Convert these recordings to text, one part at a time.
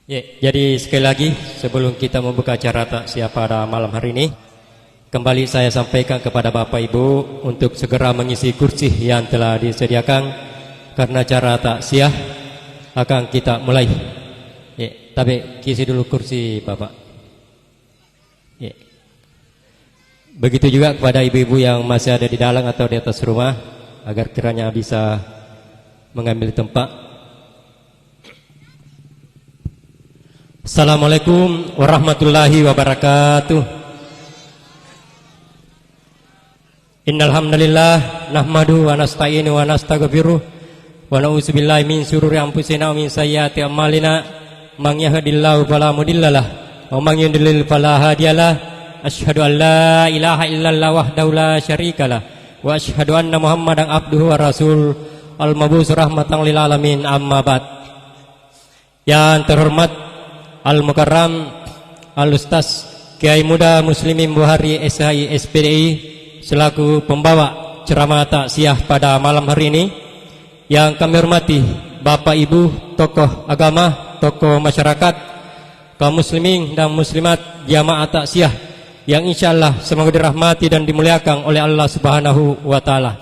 Ya, jadi sekali lagi sebelum kita membuka acara takziah pada malam hari ini, kembali saya sampaikan kepada Bapak Ibu untuk segera mengisi kursi yang telah disediakan karena acara takziah akan kita mulai. Ya, tapi isi dulu kursi Bapak. Ya. Begitu juga kepada ibu-ibu yang masih ada di dalam atau di atas rumah agar kiranya bisa mengambil tempat. Assalamualaikum warahmatullahi wabarakatuh. Innal hamdalillah nahmadu wa nasta'inu wa nastaghfiruh wa na'udzubillahi min syururi anfusina wa min sayyiati a'malina. Man yahdihillahu fala mudhillalah wa man yudlil fala hadiyalah. Asyhadu an la ilaha illallah wahdahu la syarikalah wa asyhadu anna Muhammadan abduhu wa rasul al-mab'uts rahmatan lil alamin. Amma ba'd. Yang terhormat Al-Mukarram Al-Ustaz Kiai Muda Muslimin Buhari SHI SPDI selaku pembawa ceramah takziah pada malam hari ini. Yang kami hormati Bapak Ibu tokoh agama, tokoh masyarakat, kaum muslimin dan muslimat jamaah takziah yang insyaallah semoga dirahmati dan dimuliakan oleh Allah Subhanahu wa taala.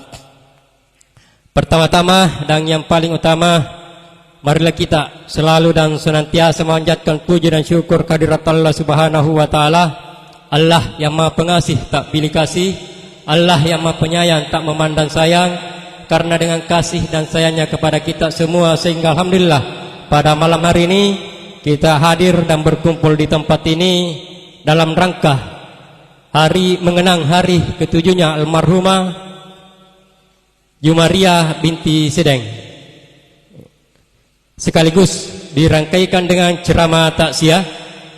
Pertama-tama dan yang paling utama, marilah kita selalu dan senantiasa memanjatkan puji dan syukur kehadirat Allah Subhanahu wa taala. Allah yang Maha Pengasih tak pilih kasih, Allah yang Maha Penyayang tak memandang sayang. Karena dengan kasih dan sayangnya kepada kita semua sehingga alhamdulillah pada malam hari ini kita hadir dan berkumpul di tempat ini dalam rangka hari mengenang hari ketujuhnya almarhumah Jumariah binti Sedeng, sekaligus dirangkaikan dengan ceramah takziah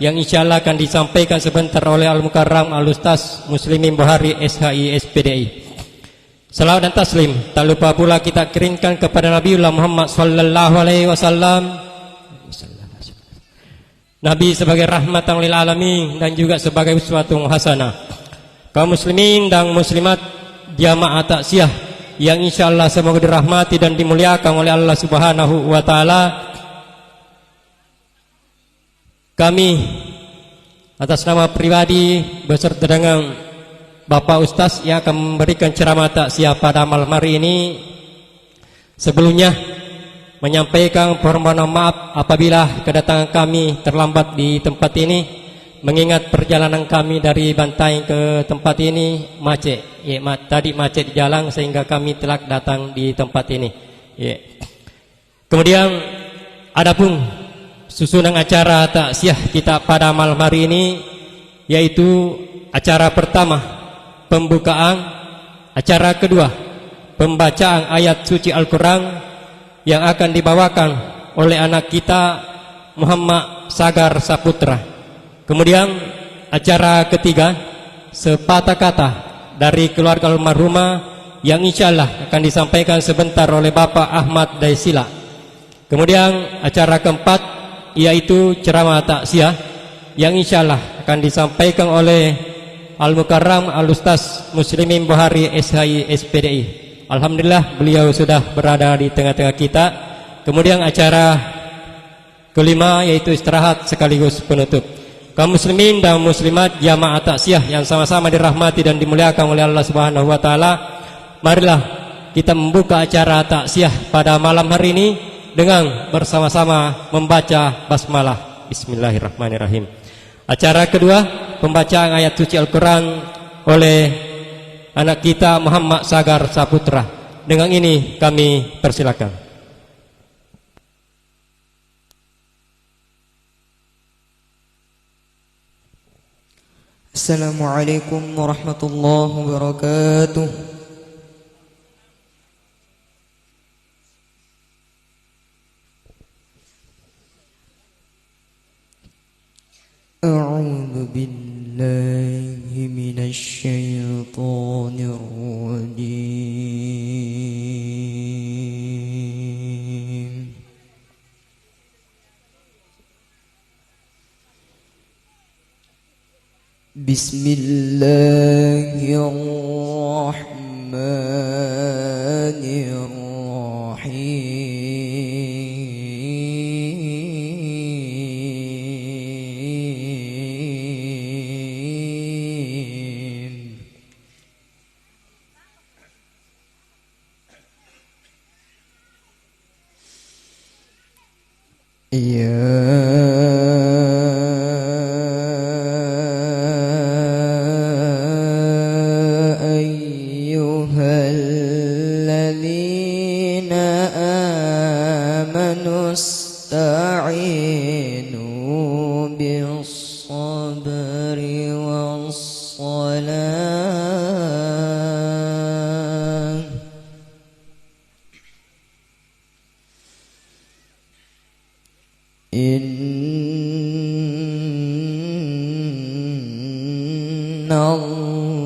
yang insyaallah akan disampaikan sebentar oleh Al-Mukarram Al-Ustaz Muslimin Buhari SHI SPDI. Salawat dan taslim tak lupa pula kita kirimkan kepada Nabiullah Muhammad sallallahu alaihi wasallam, Nabi sebagai rahmatan lil alamin dan juga sebagai uswatun hasanah. Kaum muslimin dan muslimat jamaah takziah yang insyaallah semoga dirahmati dan dimuliakan oleh Allah Subhanahu wa taala. Kami atas nama pribadi beserta dengan Bapak Ustaz yang akan memberikan ceramah takziah pada malam hari ini, sebelumnya menyampaikan permohonan maaf apabila kedatangan kami terlambat di tempat ini, mengingat perjalanan kami dari Bantaeng ke tempat ini macet. Ya, tadi macet di jalan sehingga kami telah datang di tempat ini. Ya. Kemudian adapun susunan acara takziah kita pada malam hari ini, yaitu acara pertama pembukaan, acara kedua pembacaan ayat suci Al-Quran yang akan dibawakan oleh anak kita Muhammad Sagar Saputra. Kemudian acara ketiga sepatah kata dari keluarga almarhumah yang insyaallah akan disampaikan sebentar oleh Bapak Ahmad Daisila. Kemudian acara keempat yaitu ceramah takziah yang insyaallah akan disampaikan oleh Al-Mukarram Al-Ustaz Muslimin Buhari SHI SPDI. Alhamdulillah beliau sudah berada di tengah-tengah kita. Kemudian acara kelima yaitu istirahat sekaligus penutup. Kaum muslimin dan muslimat jamaah takziah yang sama-sama dirahmati dan dimuliakan oleh Allah Subhanahu wa taala, marilah kita membuka acara takziah pada malam hari ini dengan bersama-sama membaca basmalah. Bismillahirrahmanirrahim. Acara kedua pembacaan ayat suci Al-Quran oleh anak kita Muhammad Sagar Saputra. Dengan ini kami persilakan. Assalamualaikum warahmatullahi wabarakatuh. A'udzu billahi minasy syaithanir rajim. Bismillahirrahmanirrahim. أيها الذين آمنوا استعينوا بالصبر والصلاة إن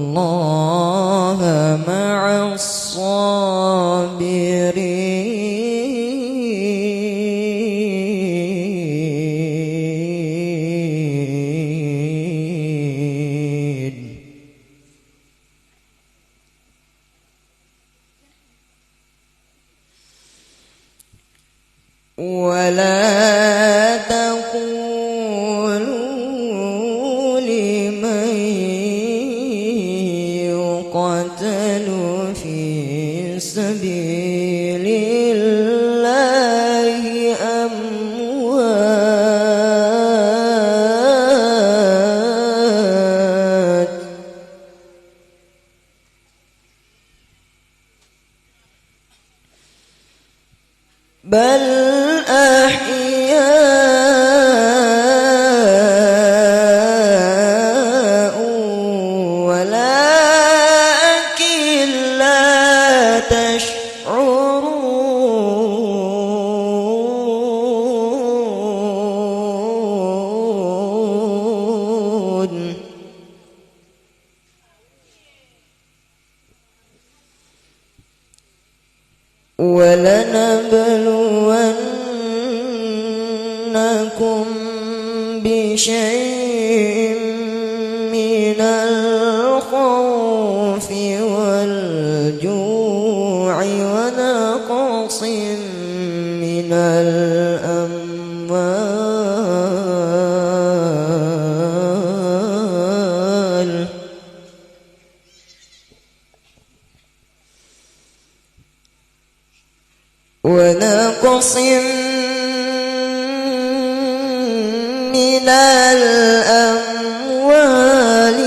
الله مع الصابرين ولا تقولوا لمن يقتل في سبيل الله أموات بل أحياء ولكن لا تشعرون ولنبلونكم بشيء من الخوف والجوع ونقص من الأموال ونقص من الأموال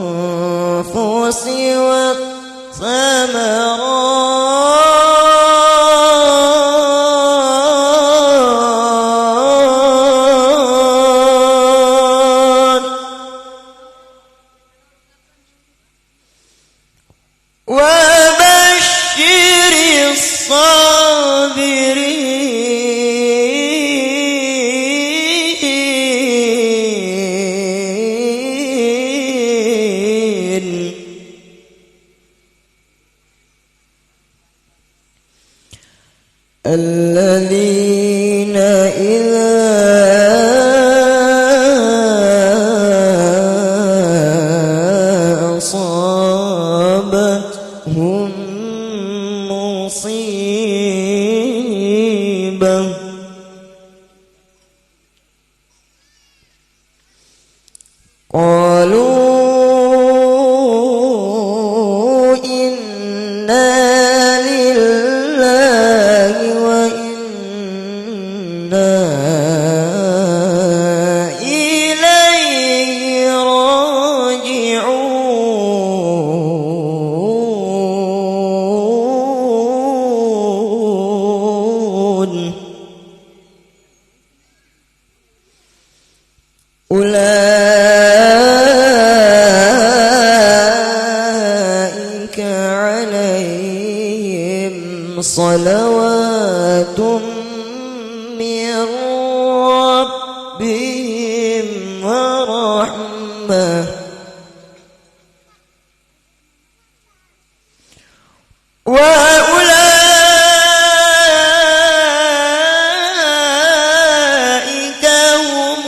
والأنفس والثمرات وبشر الصابرين الذين إذا أصابتهم مصيبة قالوا إنا لله وإنا إليه راجعون أولئك عليهم صلوات من ربهم ورحمة وأولئك هم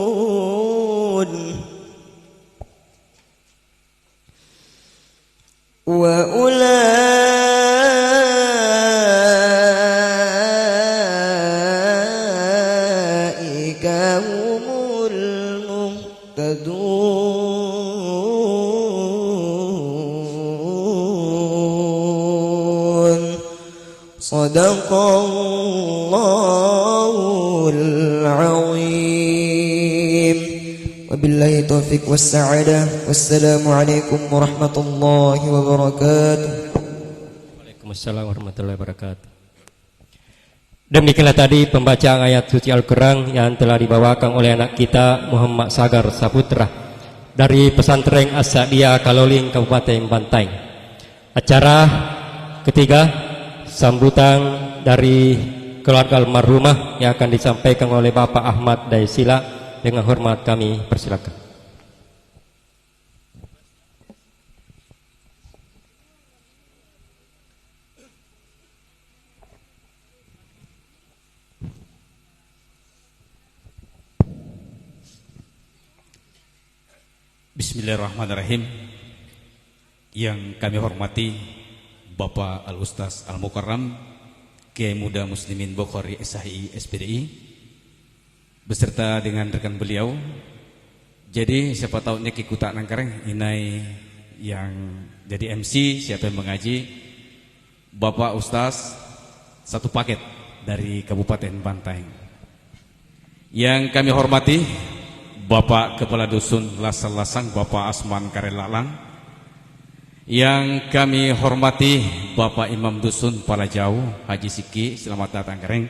المهتدون مهتدون صدق الله العظيم وبالله التوفيق والسعادة والسلام عليكم ورحمة الله وبركاته. Waalaikumsalam warahmatullahi wabarakatuh. Demikianlah tadi pembacaan ayat suci Al-Quran yang telah dibawakan oleh anak kita Muhammad Sagar Saputra dari pesantren As-Sa'diyah Kaloling Kabupaten Bantaeng. Acara ketiga, sambutan dari keluarga almarhumah yang akan disampaikan oleh Bapak Ahmad Daisila. Dengan hormat kami persilakan. Bismillahirrahmanirrahim. Yang kami hormati Bapak Al-Ustaz Al-Mukarram Kiai Muda Muslimin Bukhari SHI SPDI beserta dengan rekan beliau. Jadi siapa tahu nya kikuta nangkareng inai yang jadi MC, siapa yang mengaji, Bapak Ustaz satu paket dari Kabupaten Bantaeng. Yang kami hormati Bapak Kepala Dusun Lasal-Lasang Bapak Asman Karelalang. Yang kami hormati Bapak Imam Dusun Palajau Haji Siki, selamat datang Kareng.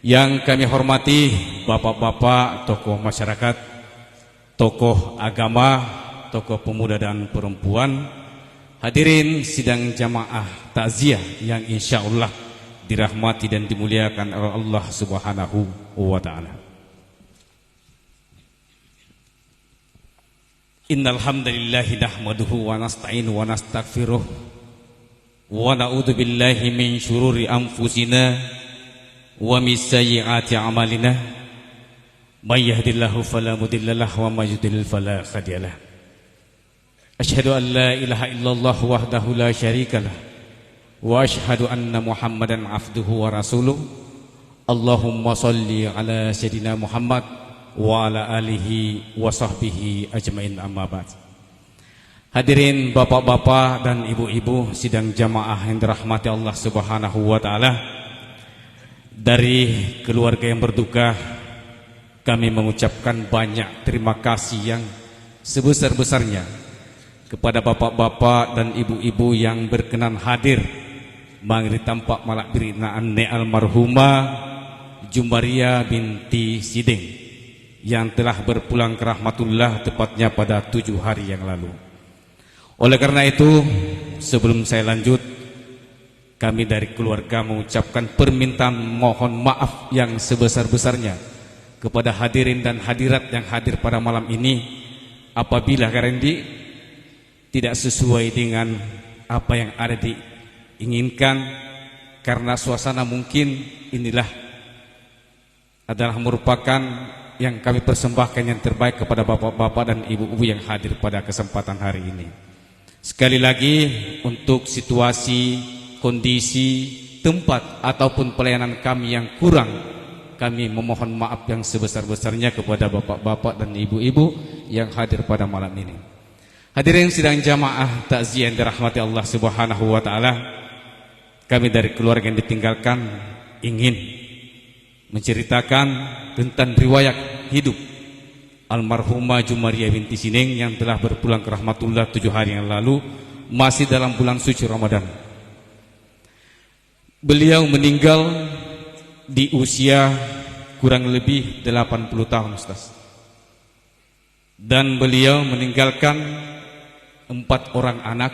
Yang kami hormati bapak-bapak, tokoh masyarakat, tokoh agama, tokoh pemuda dan perempuan, hadirin sidang jamaah takziah yang insya Allah dirahmati dan dimuliakan oleh Allah Subhanahu wa ta'ala. Innal hamdalillahi nahmaduhu wa nasta'inu wa nastaghfiruh wa na'udzu billahi min syururi anfusina wa min sayyiati a'malina may yahdihillahu fala mudhillalah wa may yudlil fala hadiyalah. Asyhadu an la ilaha illallah wahdahu la syarikalah wa asyhadu anna Muhammadan abduhu wa rasuluh. Allahumma shalli ala sayyidina Muhammad wa ala alihi wa sahbihi ajmain, amma ba'd. Hadirin bapak-bapak dan ibu-ibu sidang jamaah yang dirahmati Allah Subhanahu wa ta'ala, dari keluarga yang berduka kami mengucapkan banyak terima kasih yang sebesar-besarnya kepada bapak-bapak dan ibu-ibu yang berkenan hadir mangri tampak malak birina anne almarhumah Jumbaria binti Sideng yang telah berpulang ke rahmatullah tepatnya pada 7 hari yang lalu. Oleh karena itu, sebelum saya lanjut, kami dari keluarga mengucapkan permintaan mohon maaf yang sebesar-besarnya kepada hadirin dan hadirat yang hadir pada malam ini apabila Karendi tidak sesuai dengan apa yang ada diinginkan, karena suasana mungkin inilah adalah merupakan yang kami persembahkan yang terbaik kepada bapak-bapak dan ibu-ibu yang hadir pada kesempatan hari ini. Sekali lagi, untuk situasi, kondisi, tempat ataupun pelayanan kami yang kurang, kami memohon maaf yang sebesar-besarnya kepada bapak-bapak dan ibu-ibu yang hadir pada malam ini. Hadirin sidang jamaah takziah yang dirahmati Allah Subhanahu wa ta'ala, kami dari keluarga yang ditinggalkan ingin menceritakan tentang riwayat hidup almarhumah Jumaria binti Sineng yang telah berpulang ke rahmatullah 7 hari yang lalu, masih dalam bulan suci Ramadan. Beliau meninggal di usia kurang lebih 80 tahun, Ustaz. Dan beliau meninggalkan 4 orang anak,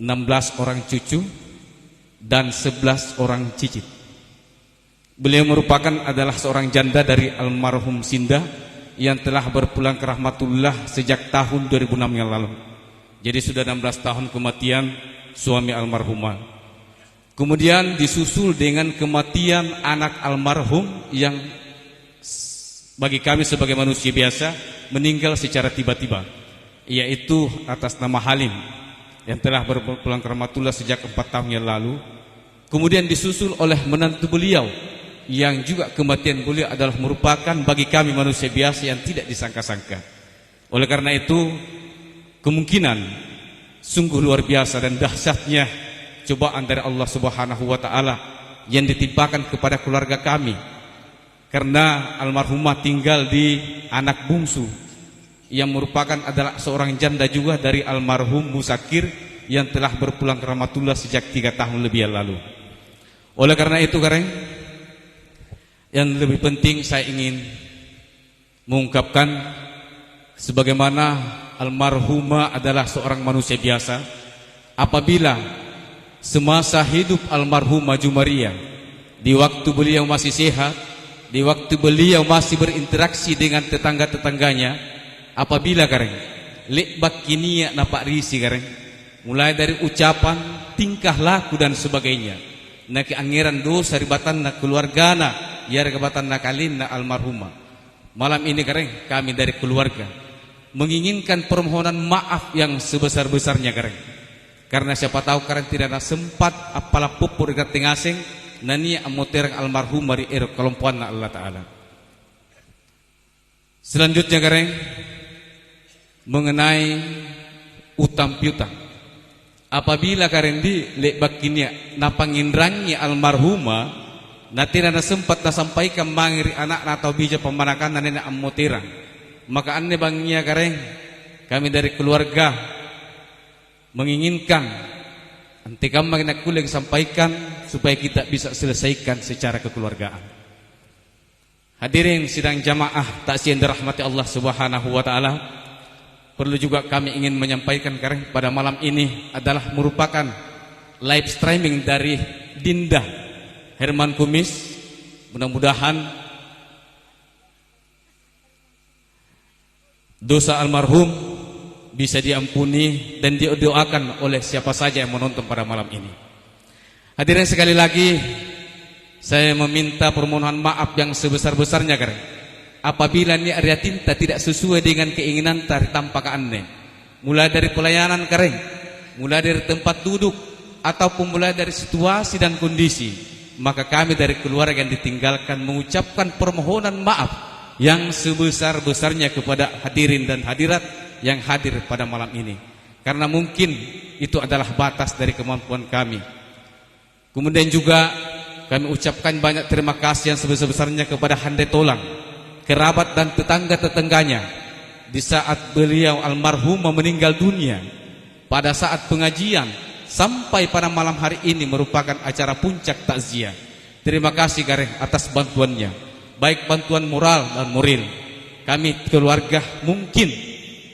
16 orang cucu, dan 11 orang cicit. Beliau merupakan adalah seorang janda dari almarhum Sinda yang telah berpulang ke rahmatullah sejak tahun 2006 yang lalu. Jadi sudah 16 tahun kematian suami almarhumah. Kemudian disusul dengan kematian anak almarhum yang bagi kami sebagai manusia biasa meninggal secara tiba-tiba, yaitu atas nama Halim yang telah berpulang ke rahmatullah sejak 4 tahun yang lalu. Kemudian disusul oleh menantu beliau yang juga kematian beliau adalah merupakan bagi kami manusia biasa yang tidak disangka-sangka. Oleh karena itu, kemungkinan sungguh luar biasa dan dahsyatnya cobaan dari Allah Subhanahu wa taala yang ditimpakan kepada keluarga kami. Karena almarhumah tinggal di anak bungsu yang merupakan adalah seorang janda juga dari almarhum Musakir yang telah berpulang ke rahmatullah sejak 3 tahun lebih yang lalu. Oleh karena itu, Kareng, yang lebih penting saya ingin mengungkapkan sebagaimana almarhumah adalah seorang manusia biasa. Apabila semasa hidup almarhumah Jumaria, di waktu beliau masih sehat, di waktu beliau masih berinteraksi dengan tetangga-tetangganya, apabila Kareng lekbak kini napak risi Kareng, mulai dari ucapan, tingkah laku dan sebagainya, na keangiran dosa ribatan na keluargana, ya ribatan na kalin na almarhumah. Malam ini Kareng, kami dari keluarga menginginkan permohonan maaf yang sebesar-besarnya Kareng. Karena siapa tahu Kareng tidak ada sempat apalah pupur ikat tengasing nani amoterang almarhum dari kelompokan Allah Ta'ala. Selanjutnya Kareng, mengenai utang piutang. Apabila Kareng di lekbak kini napangindrangi almarhumah, nanti nana sempat nasampaikan mangiri anak atau bija pemanakan nani amoterang, maka anne bangnya Kareng, kami dari keluarga menginginkan nanti kami nak kuling sampaikan supaya kita bisa selesaikan secara kekeluargaan. Hadirin sidang jamaah taksiyan dirahmati Allah Subhanahu wa taala, perlu juga kami ingin menyampaikan Kareng pada malam ini adalah merupakan live streaming dari Dinda Herman Kumis. Mudah-mudahan dosa almarhum bisa diampuni dan didoakan oleh siapa saja yang menonton pada malam ini. Hadirin sekali lagi, saya meminta permohonan maaf yang sebesar-besarnya Kareng. Apabila ni area tinta tidak sesuai dengan keinginan dari tampakannya, mulai dari pelayanan Kareng, mulai dari tempat duduk, ataupun mulai dari situasi dan kondisi, maka kami dari keluarga yang ditinggalkan mengucapkan permohonan maaf yang sebesar-besarnya kepada hadirin dan hadirat yang hadir pada malam ini. Karena mungkin itu adalah batas dari kemampuan kami. Kemudian juga kami ucapkan banyak terima kasih yang sebesar-besarnya kepada handai tolang, kerabat dan tetangga-tetangganya di saat beliau almarhumah meninggal dunia. Pada saat pengajian sampai pada malam hari ini merupakan acara puncak takziah. Terima kasih Kareng atas bantuannya, baik bantuan moral dan moral. Kami keluarga mungkin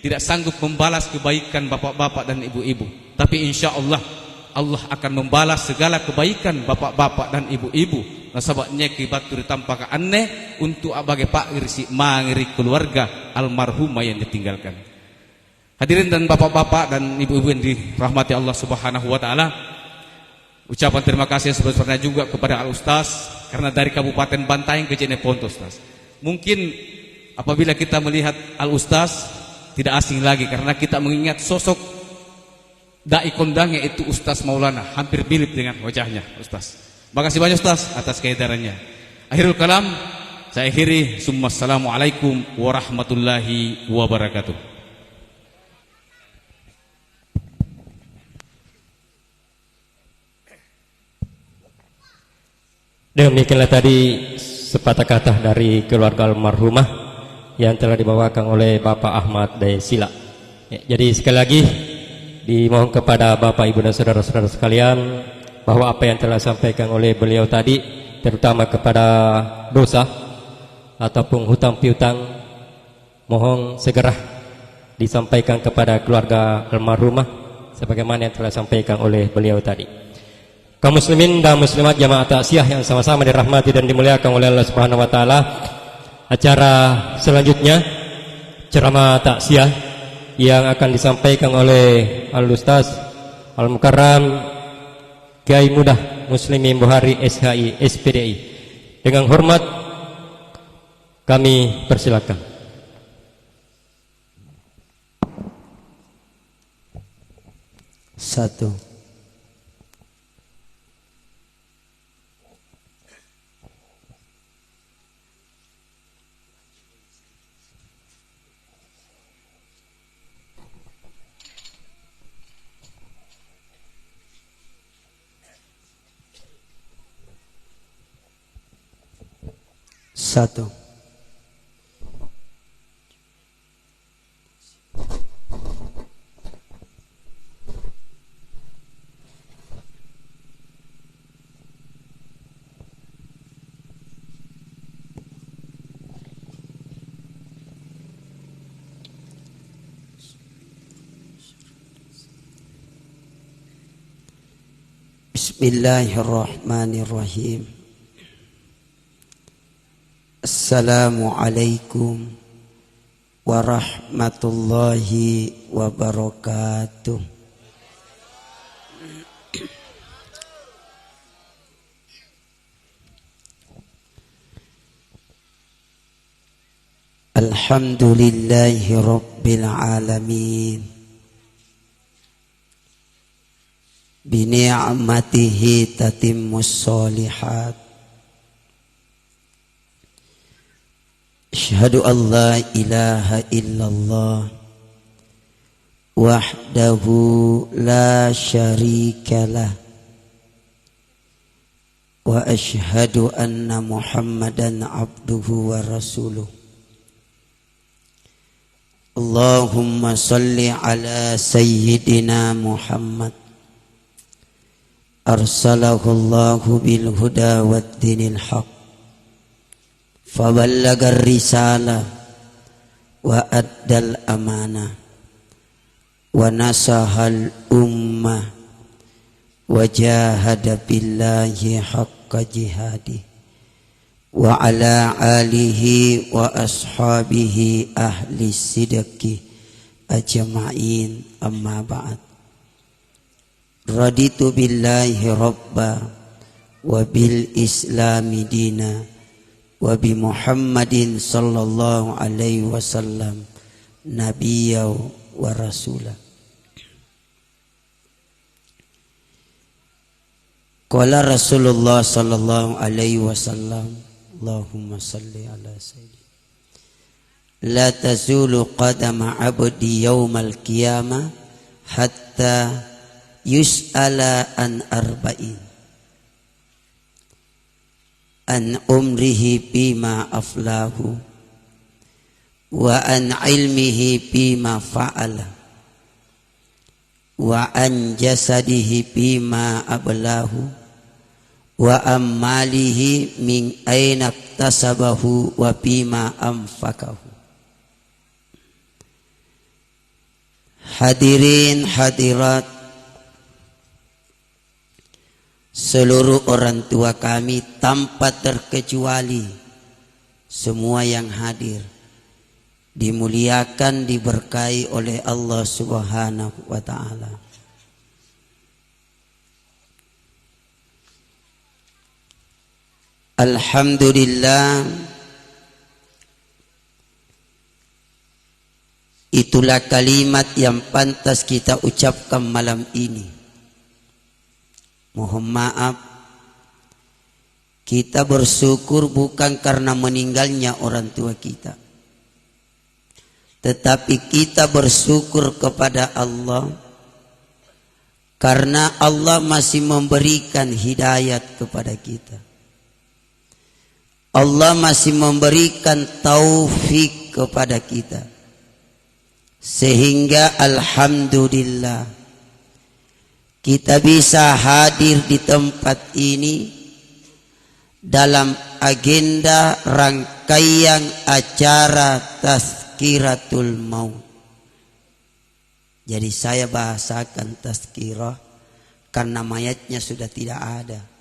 tidak sanggup membalas kebaikan bapak-bapak dan ibu-ibu, tapi insya Allah Allah akan membalas segala kebaikan bapak-bapak dan ibu-ibu. Nasabaknya kibatu ditampakkan aneh untuk abagai pak irsi mangiri keluarga almarhumah yang ditinggalkan. Hadirin dan bapak-bapak dan ibu-ibu yang dirahmati Allah Subhanahu wa taala, ucapan terima kasih sebesar-besarnya juga kepada Al Ustaz, karena dari Kabupaten Bantaeng ke Jeneponto Ustaz. Mungkin apabila kita melihat Al Ustaz tidak asing lagi, karena kita mengingat sosok dai kondangnya itu Ustaz Maulana, hampir mirip dengan wajahnya Ustaz. Makasih banyak Ustaz atas kehadirannya. Akhirul kalam, saya akhiri. Assalamualaikum warahmatullahi wabarakatuh. Demikianlah tadi sepatah kata dari keluarga almarhumah yang telah dibawakan oleh Bapak Ahmad Daesila. Ya, jadi sekali lagi dimohon kepada Bapak Ibu dan saudara-saudara sekalian bahwa apa yang telah disampaikan oleh beliau tadi, terutama kepada dosa ataupun hutang piutang, mohon segera disampaikan kepada keluarga almarhumah sebagaimana yang telah disampaikan oleh beliau tadi. Kaum muslimin dan muslimat jamaah takziah yang sama-sama dirahmati dan dimuliakan oleh Allah Subhanahu wa taala, acara selanjutnya ceramah takziah yang akan disampaikan oleh Al-Ustaz Al-Mukarram Kiai Mudah Muslimin Buhari SHI SPDI. Dengan hormat kami persilakan. Satu. Satu. Bismillahirrahmanirrahim. Assalamualaikum warahmatullahi wabarakatuh. Alhamdulillahi rabbil alamin. Bini'amatihi tatimmus sholihat. Asyhadu an la ilaha illallah wahdahu la syarikalah wa asyhadu anna Muhammadan abduhu wa rasuluh. Allahumma salli ala sayyidina Muhammad arsalahullahu bil huda wad dinil haq faballagar risalah wa addal amanah wa nasahal ummah wa jahada billahi haqqa jihadi wa ala alihi wa ashabihi ahli sidqi ajma'in, amma ba'd. Raditu billahi rabba wa bil islami dina wa bi Muhammadin sallallahu alaihi wasallam nabiyya wa rasulah. Qala Rasulullah sallallahu alaihi wasallam, Allahumma salli ala sayyidina. La tazulu qadama abdi yawmal qiyamah hatta yus'ala an arba'in, an umrihi bima aflahu wa an ilmihi bima fa'ala wa an jasadihi bima ablahu wa ammalihi min aina iktasabahu wa bima anfaqahu. Hadirin hadirat, seluruh orang tua kami tanpa terkecuali, semua yang hadir dimuliakan, diberkahi oleh Allah Subhanahu wa ta'ala. Alhamdulillah, itulah kalimat yang pantas kita ucapkan malam ini. Mohon maaf, kita bersyukur bukan karena meninggalnya orang tua kita, tetapi kita bersyukur kepada Allah karena Allah masih memberikan hidayat kepada kita. Allah masih memberikan taufik kepada kita, sehingga alhamdulillah kita bisa hadir di tempat ini dalam agenda rangkaian acara Tazkiratul Maut. Jadi saya bahasakan tazkirah karena mayatnya sudah tidak ada.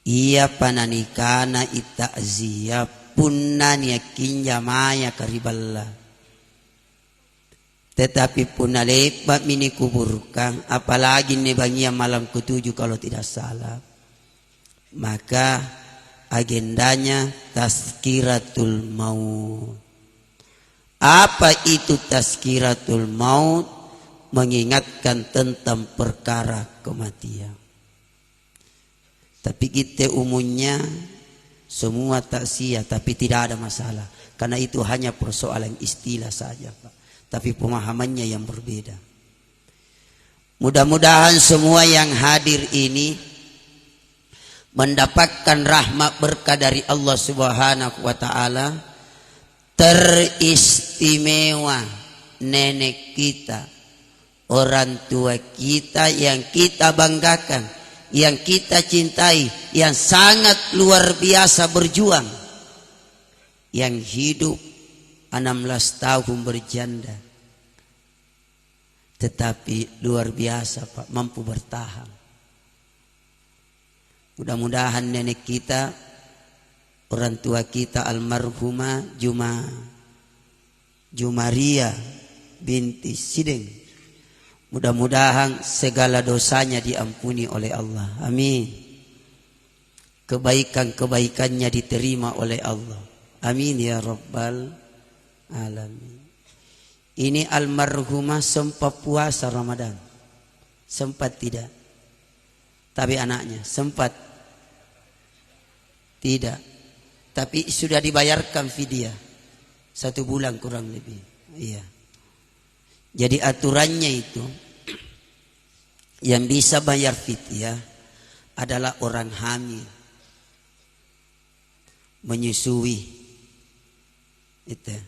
Ia pananikana ita'ziya punnanya kinja maya kariballah. Tetapi pun lepak mini kuburkan, apalagi nebangia malam ke-7 kalau tidak salah. Maka agendanya Tazkiratul Maut. Apa itu Tazkiratul Maut? Mengingatkan tentang perkara kematian. Tapi kita umumnya semua takziah, tapi tidak ada masalah, karena itu hanya persoalan istilah saja, Pak. Tapi pemahamannya yang berbeda. Mudah-mudahan semua yang hadir ini mendapatkan rahmat berkah dari Allah Subhanahu wa taala. Teristimewa nenek kita, orang tua kita yang kita banggakan, yang kita cintai, yang sangat luar biasa berjuang, yang hidup 16 tahun berjanda, tetapi luar biasa Pak, mampu bertahan. Mudah-mudahan nenek kita, orang tua kita almarhumah Jumaria binti Sideng, mudah-mudahan segala dosanya diampuni oleh Allah. Amin. Kebaikan-kebaikannya diterima oleh Allah. Amin ya rabbal alamin. Ini almarhumah sempat puasa Ramadan? Sempat tidak? Tapi anaknya sempat? Tidak. Tapi sudah dibayarkan fidyah 1 bulan kurang lebih. Iya. Jadi aturannya itu, yang bisa bayar fidyah adalah orang hamil, menyusui. Itu.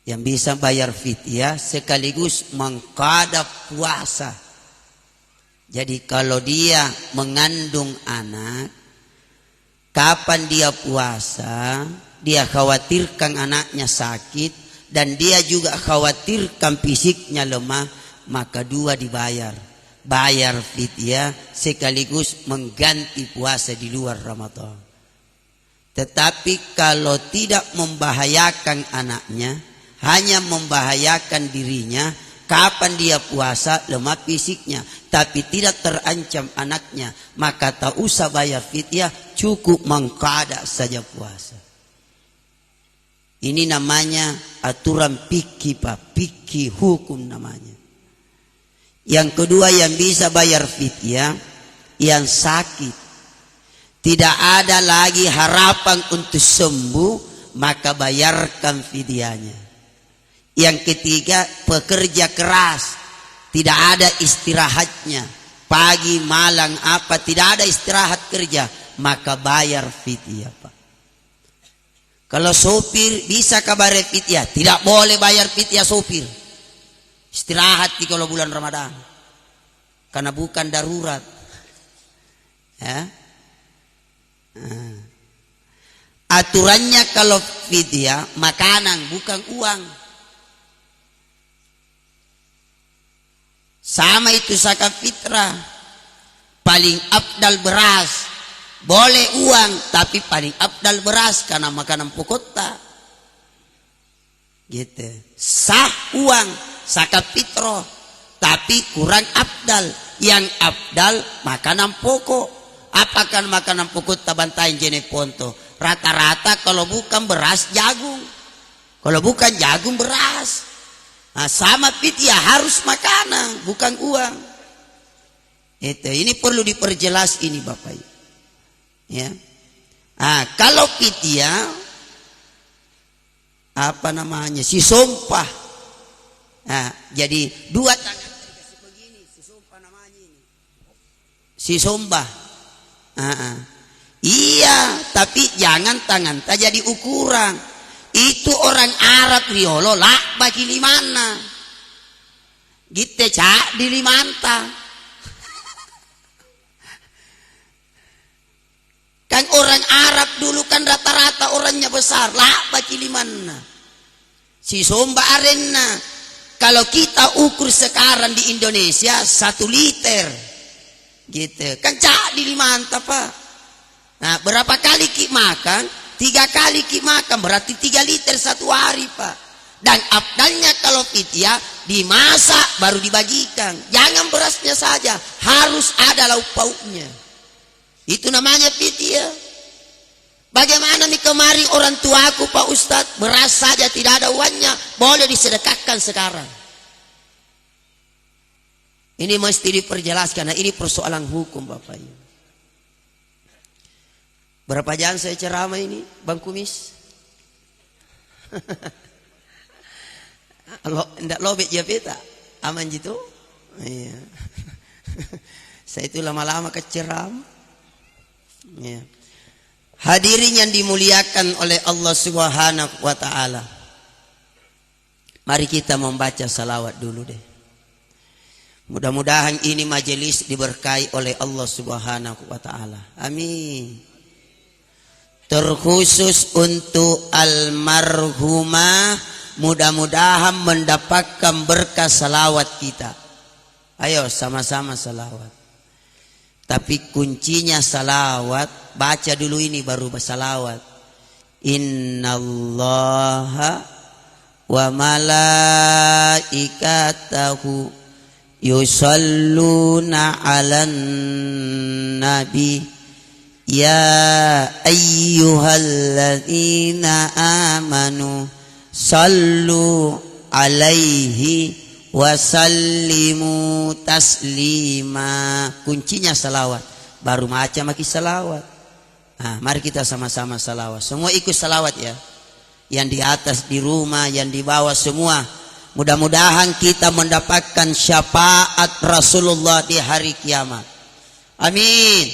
Yang bisa bayar fidyah sekaligus mengqada puasa. Jadi kalau dia mengandung anak, kapan dia puasa, dia khawatirkan anaknya sakit dan dia juga khawatirkan fisiknya lemah, maka 2 dibayar. Bayar fidyah sekaligus mengganti puasa di luar Ramadan. Tetapi kalau tidak membahayakan anaknya, hanya membahayakan dirinya, kapan dia puasa lemah fisiknya tapi tidak terancam anaknya, maka tak usah bayar fidyah, cukup mengqada saja puasa. Ini namanya aturan fikih Pak, fikih hukum namanya. Yang kedua yang bisa bayar fidyah, yang sakit, tidak ada lagi harapan untuk sembuh, maka bayarkan fidyahnya. Yang ketiga, pekerja keras, tidak ada istirahatnya, pagi malam apa tidak ada istirahat kerja, maka bayar fidyah Pak. Kalau sopir bisa kabar fidyah, tidak boleh bayar fidyah sopir. Istirahat di kalau bulan Ramadan, karena bukan darurat. Ya. Aturannya kalau fidyah makanan bukan uang. Sama itu zakat fitrah. Paling afdal beras. Boleh uang tapi paling afdal beras karena makanan pokok tak. Gitu. Sah uang zakat fitrah tapi kurang afdal. Yang afdal makanan pokok. Apakah makanan pokok tabantain jenis ponto? Rata-rata kalau bukan beras jagung. Kalau bukan jagung beras. Nah, sama fidyah harus makanan, bukan uang. Ini perlu diperjelas ini Bapak Ibu. Ya. Nah, kalau fidyah apa namanya? Si sumpah. Nah, jadi 2 tangan dikasih begini, si sumpah namanya ini. Si sumpah. Iya, tapi jangan tangan tak jadi ukuran. Itu orang Arab riolo lah bagi limana. Gitu cak di limanta. Kan orang Arab dulu kan rata-rata orangnya besar lah bagi limana. Si somba arena. Kalau kita ukur sekarang di Indonesia 1 liter. Gitu. Kan cak di limanta Pak. Nah berapa kali ki makan? 3 kali ki makan berarti 3 liter 1 hari Pak. Dan afdalnya kalau fidyah dimasak baru dibagikan. Jangan berasnya saja, harus ada lauk pauknya. Itu namanya fidyah. Bagaimana nih kemarin orang tuaku Pak Ustadz, beras saja tidak ada uangnya, boleh disedekahkan sekarang. Ini mesti diperjelaskan. Nah, ini persoalan hukum Bapak Ibu. Berapa jam saya ceramah ini, Bang Kumis? Ndak lobet ya peta, aman gitu? Iya. Saya itu lama-lama keceram. Ya. Hadirin yang dimuliakan oleh Allah Subhanahu wa taala. Mari kita membaca salawat dulu deh. Mudah-mudahan ini majelis diberkahi oleh Allah Subhanahu wa taala. Amin. Terkhusus untuk almarhumah, mudah-mudahan mendapatkan berkah salawat kita. Ayo sama-sama salawat. Tapi kuncinya salawat, baca dulu ini baru bersalawat. Innallaha wa malaikatahu yusalluna 'alan nabi ya ayyuhalladzina amanu sallu 'alaihi wasallimu taslima. Kuncinya salawat. Baru macam maki salawat. Nah, mari kita sama-sama salawat. Semua ikut salawat ya. Yang di atas, di rumah, yang di bawah semua. Mudah-mudahan kita mendapatkan syafaat Rasulullah di hari kiamat. Amin.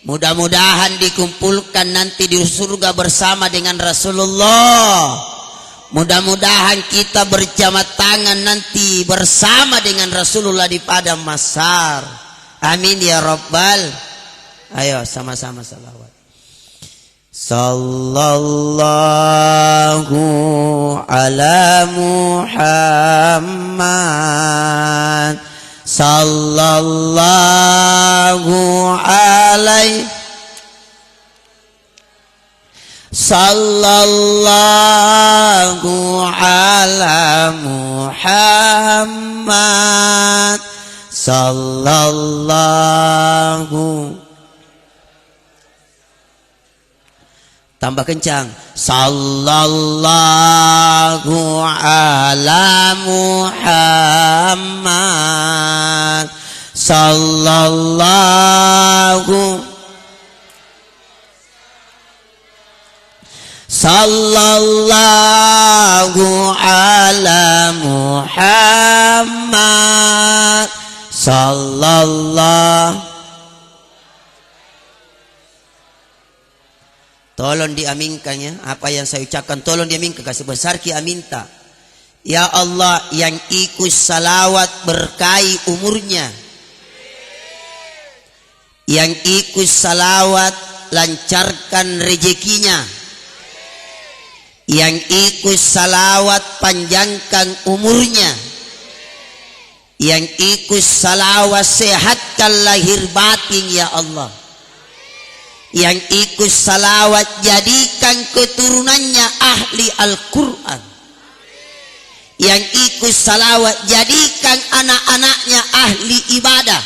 Mudah-mudahan dikumpulkan nanti di surga bersama dengan Rasulullah. Mudah-mudahan kita berjabat tangan nanti bersama dengan Rasulullah di padang mahsyar. Amin ya rabbal. Ayo sama-sama salawat. Sallallahu ala Muhammad. Sallallahu alaihi Sallallahu ala Muhammad. Sallallahu. Tambah kencang. Sallallahu ala Muhammad. Sallallahu. Sallallahu ala Muhammad. Sallallahu. Tolong diaminkan ya. Apa yang saya ucapkan tolong diaminkan. Kasih besar ki aminta. Ya Allah, yang ikut salawat berkahi umurnya. Yang ikut salawat lancarkan rezekinya. Yang ikut salawat panjangkan umurnya. Yang ikut salawat sehatkan lahir batin ya Allah. Yang ikut salawat jadikan keturunannya ahli Al-Quran. Yang ikut salawat jadikan anak-anaknya ahli ibadah.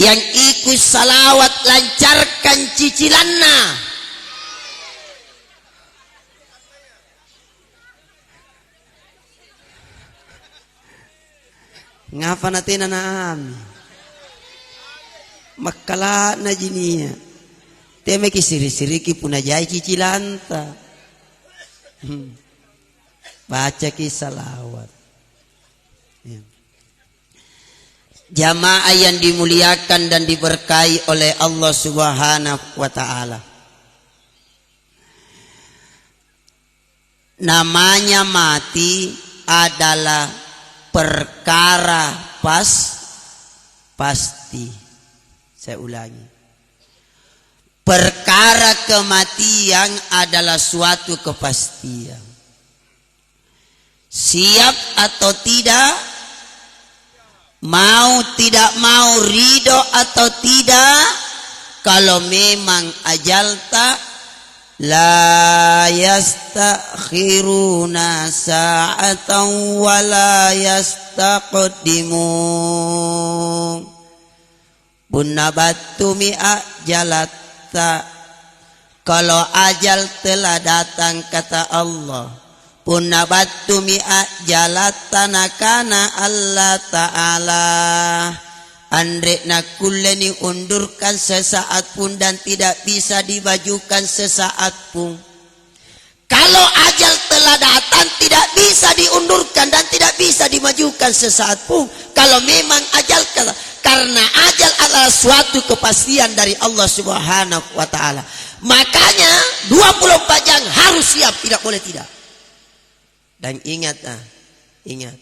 Yang ikut salawat lancarkan cicilannya. Ngapa natin naam? Makala na jinia. Teme ki siri-siri ki punajai cicilanta. Baca ki salawat. Ya. Jamaah yang dimuliakan dan diberkahi oleh Allah Subhanahu wa taala. Namanya mati adalah perkara pasti. Saya ulangi. Perkara kematian adalah suatu kepastian. Siap atau tidak, mau tidak mau, ridho atau tidak, kalau memang ajal tak, la yastakhiruna sa'atan wa la yastaqdimun. Bunnabattu mi'a jalatta. Kalau ajal telah datang kata Allah, bunnabattu mi'a jalatta nakana Allah Ta'ala. Andre nak kuleni undurkan sesaat pun dan tidak bisa dibajukan sesaat pun. Kalau ajal telah datang tidak bisa diundurkan dan tidak bisa dimajukan sesaat pun. Kalau memang ajal, karena ajal adalah suatu kepastian dari Allah Subhanahu wa taala. Makanya 24 jam harus siap, tidak boleh tidak. Dan ingat, ingat.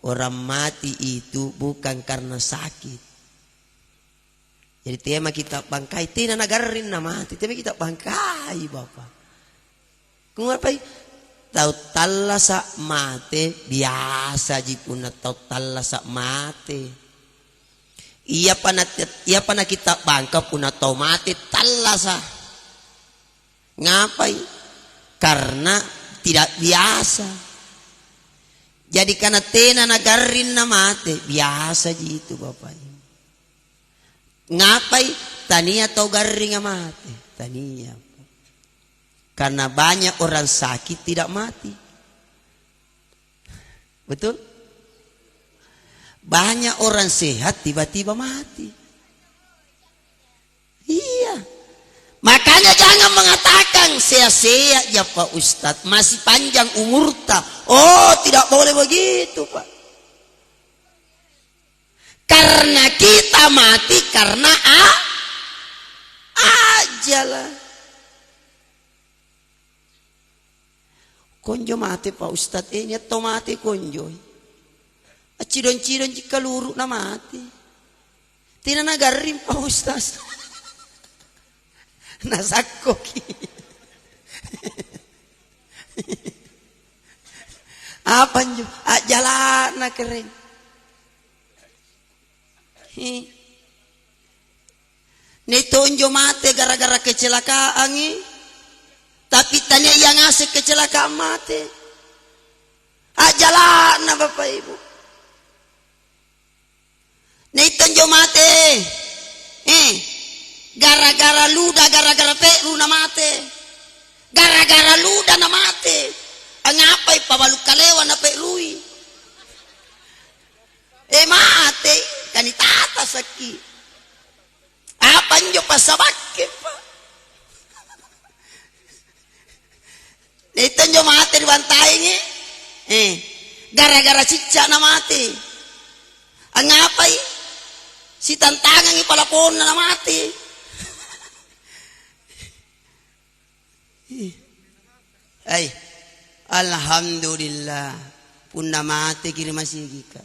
Orang mati itu bukan karena sakit. Jadi tema kita bangkai, tina nagarin na mati, tema kita bangkai Bapak. Kung apa? Tahu talasa mate biasa jipuna tahu talasa mate. Iya pana kita bangka puna tahu mate talasa. Ngapai? Karena tidak biasa. Jadi karena tena nagarin na mate biasa gitu Bapak. Ngapai? Tania tahu garing mate. Tania. Karena banyak orang sakit tidak mati. Betul? Banyak orang sehat tiba-tiba mati. Iya. Makanya jangan mengatakan sia-sia ya Pak Ustadz, masih panjang umur tak. Oh, tidak boleh begitu Pak. Karena kita mati karena ajalah. Konjo mati Pak Ustadz, nyeto mati konjo. Cidon-cidon jika luruk na mati. Tina nagarim Pak Ustadz. Nasakoki. Apa njo? Jalan na keren. Netonjo mati gara-gara kecelakaan ini. Tapi tanya yang ngasih kecelakaan mati. Jalan na Bapak Ibu. Netonjo mati. Gara-gara luda, gara-gara peru na mati. Gara-gara luda na mati. Ngapai pabalu kalewa na perui. Mati. Kanitata sakit. Apa nyo pasabake Pak? Itu nyo mati dibantai ni. Gara-gara cicak na mati. Ngapai? Si tantangan ni palapon na mati. Ay, alhamdulillah. Pun na mati kiri masih gika.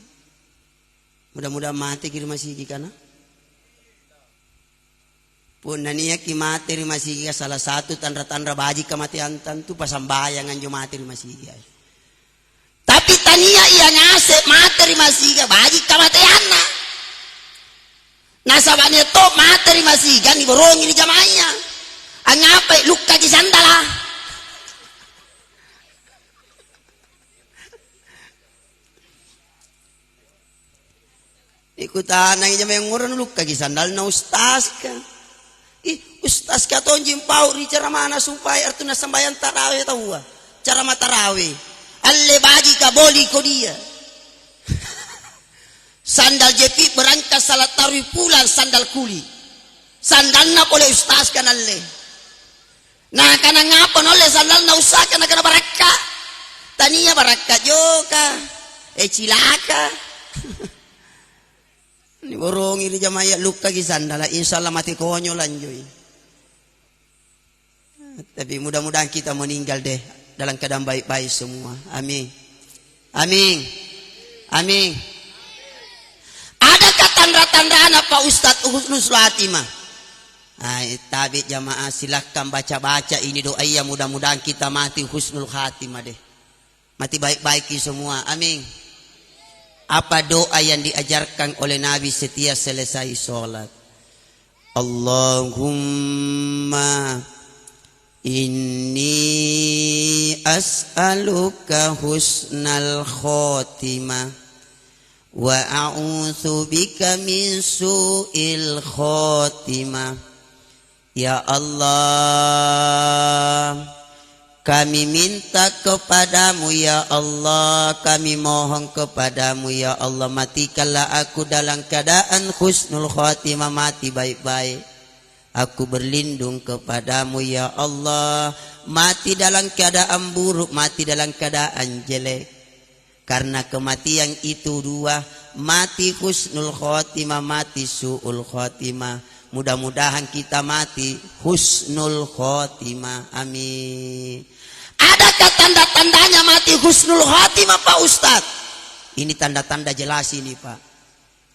Mudah-mudahan mati kiri masih gika na. Pun nania ki mati ri masih salah satu tanda-tanda baji kematian tentu pasambayangan jo mati ri masih. Tapi tania ia ngasih mati ri masih baji kematian na. Nasabanya to mati ri masih ni borongi ni jamanya. Angapa luka di sandala. Ikutan nang jamay ngoron luka di sandal na ustaz ka. Ustaz katon jimpau di cara mana supaya artuna sambayan tarawih tahu cara matarawih alle bagi ka boli ko dia sandal jepi berangkat salat tarawih pulang sandal kuli sandalna oleh ustaz kan alle nah kana ngapa oleh sandal na usah kana baraka tania baraka joka cilaka ni borong ini jamaya luka gi sandala insyaallah mati konyo lanjoy. Tapi mudah-mudahan kita meninggal deh dalam keadaan baik-baik semua. Amin. Amin. Amin. Adakah tanda-tanda anak Pak Ustadz husnul khatimah? Tapi jamaah silahkan baca-baca ini doa ya mudah-mudahan kita mati husnul khatimah deh. Mati baik-baik semua. Amin. Apa doa yang diajarkan oleh Nabi setiap selesai sholat? Allahumma inni as'aluka husnal khotimah wa a'udzu bika min su'il khotimah. Ya Allah, kami minta kepadamu ya Allah, kami mohon kepadamu ya Allah, matikanlah aku dalam keadaan husnul khatimah, mati baik-baik. Aku berlindung kepadamu ya Allah, mati dalam keadaan buruk, mati dalam keadaan jelek. Karena kematian itu dua, mati husnul khotimah, mati su'ul khotimah. Mudah-mudahan kita mati husnul khotimah. Amin. Adakah tanda-tandanya mati husnul khotimah Pak Ustadz? Ini tanda-tanda jelas ini Pak.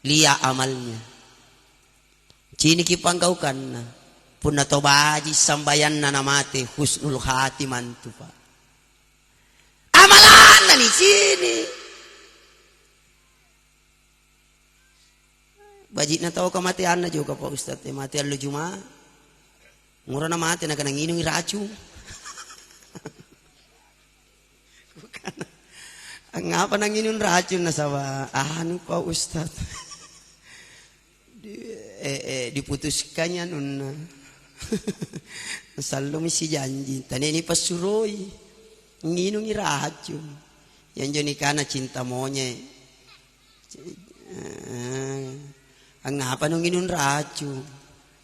Lihat amalnya. Cini kipanggaukan. Punna tobaji sambayan na mati husnul khotimah itu Pak. Amalan nih sini. Bajik na tahu kematian na juga Pak Ustadz. Matian lu cuma murah na mati na kanang inung racun. Ngapa nang inung racun na sawa? Anu Pak Ustadz. Diputuskannya nuna. Selalu misi janji. Tadi ini pasuroi. Nginungi racun. Yang joni kana cinta monyet. Ngapa nung nginun racun?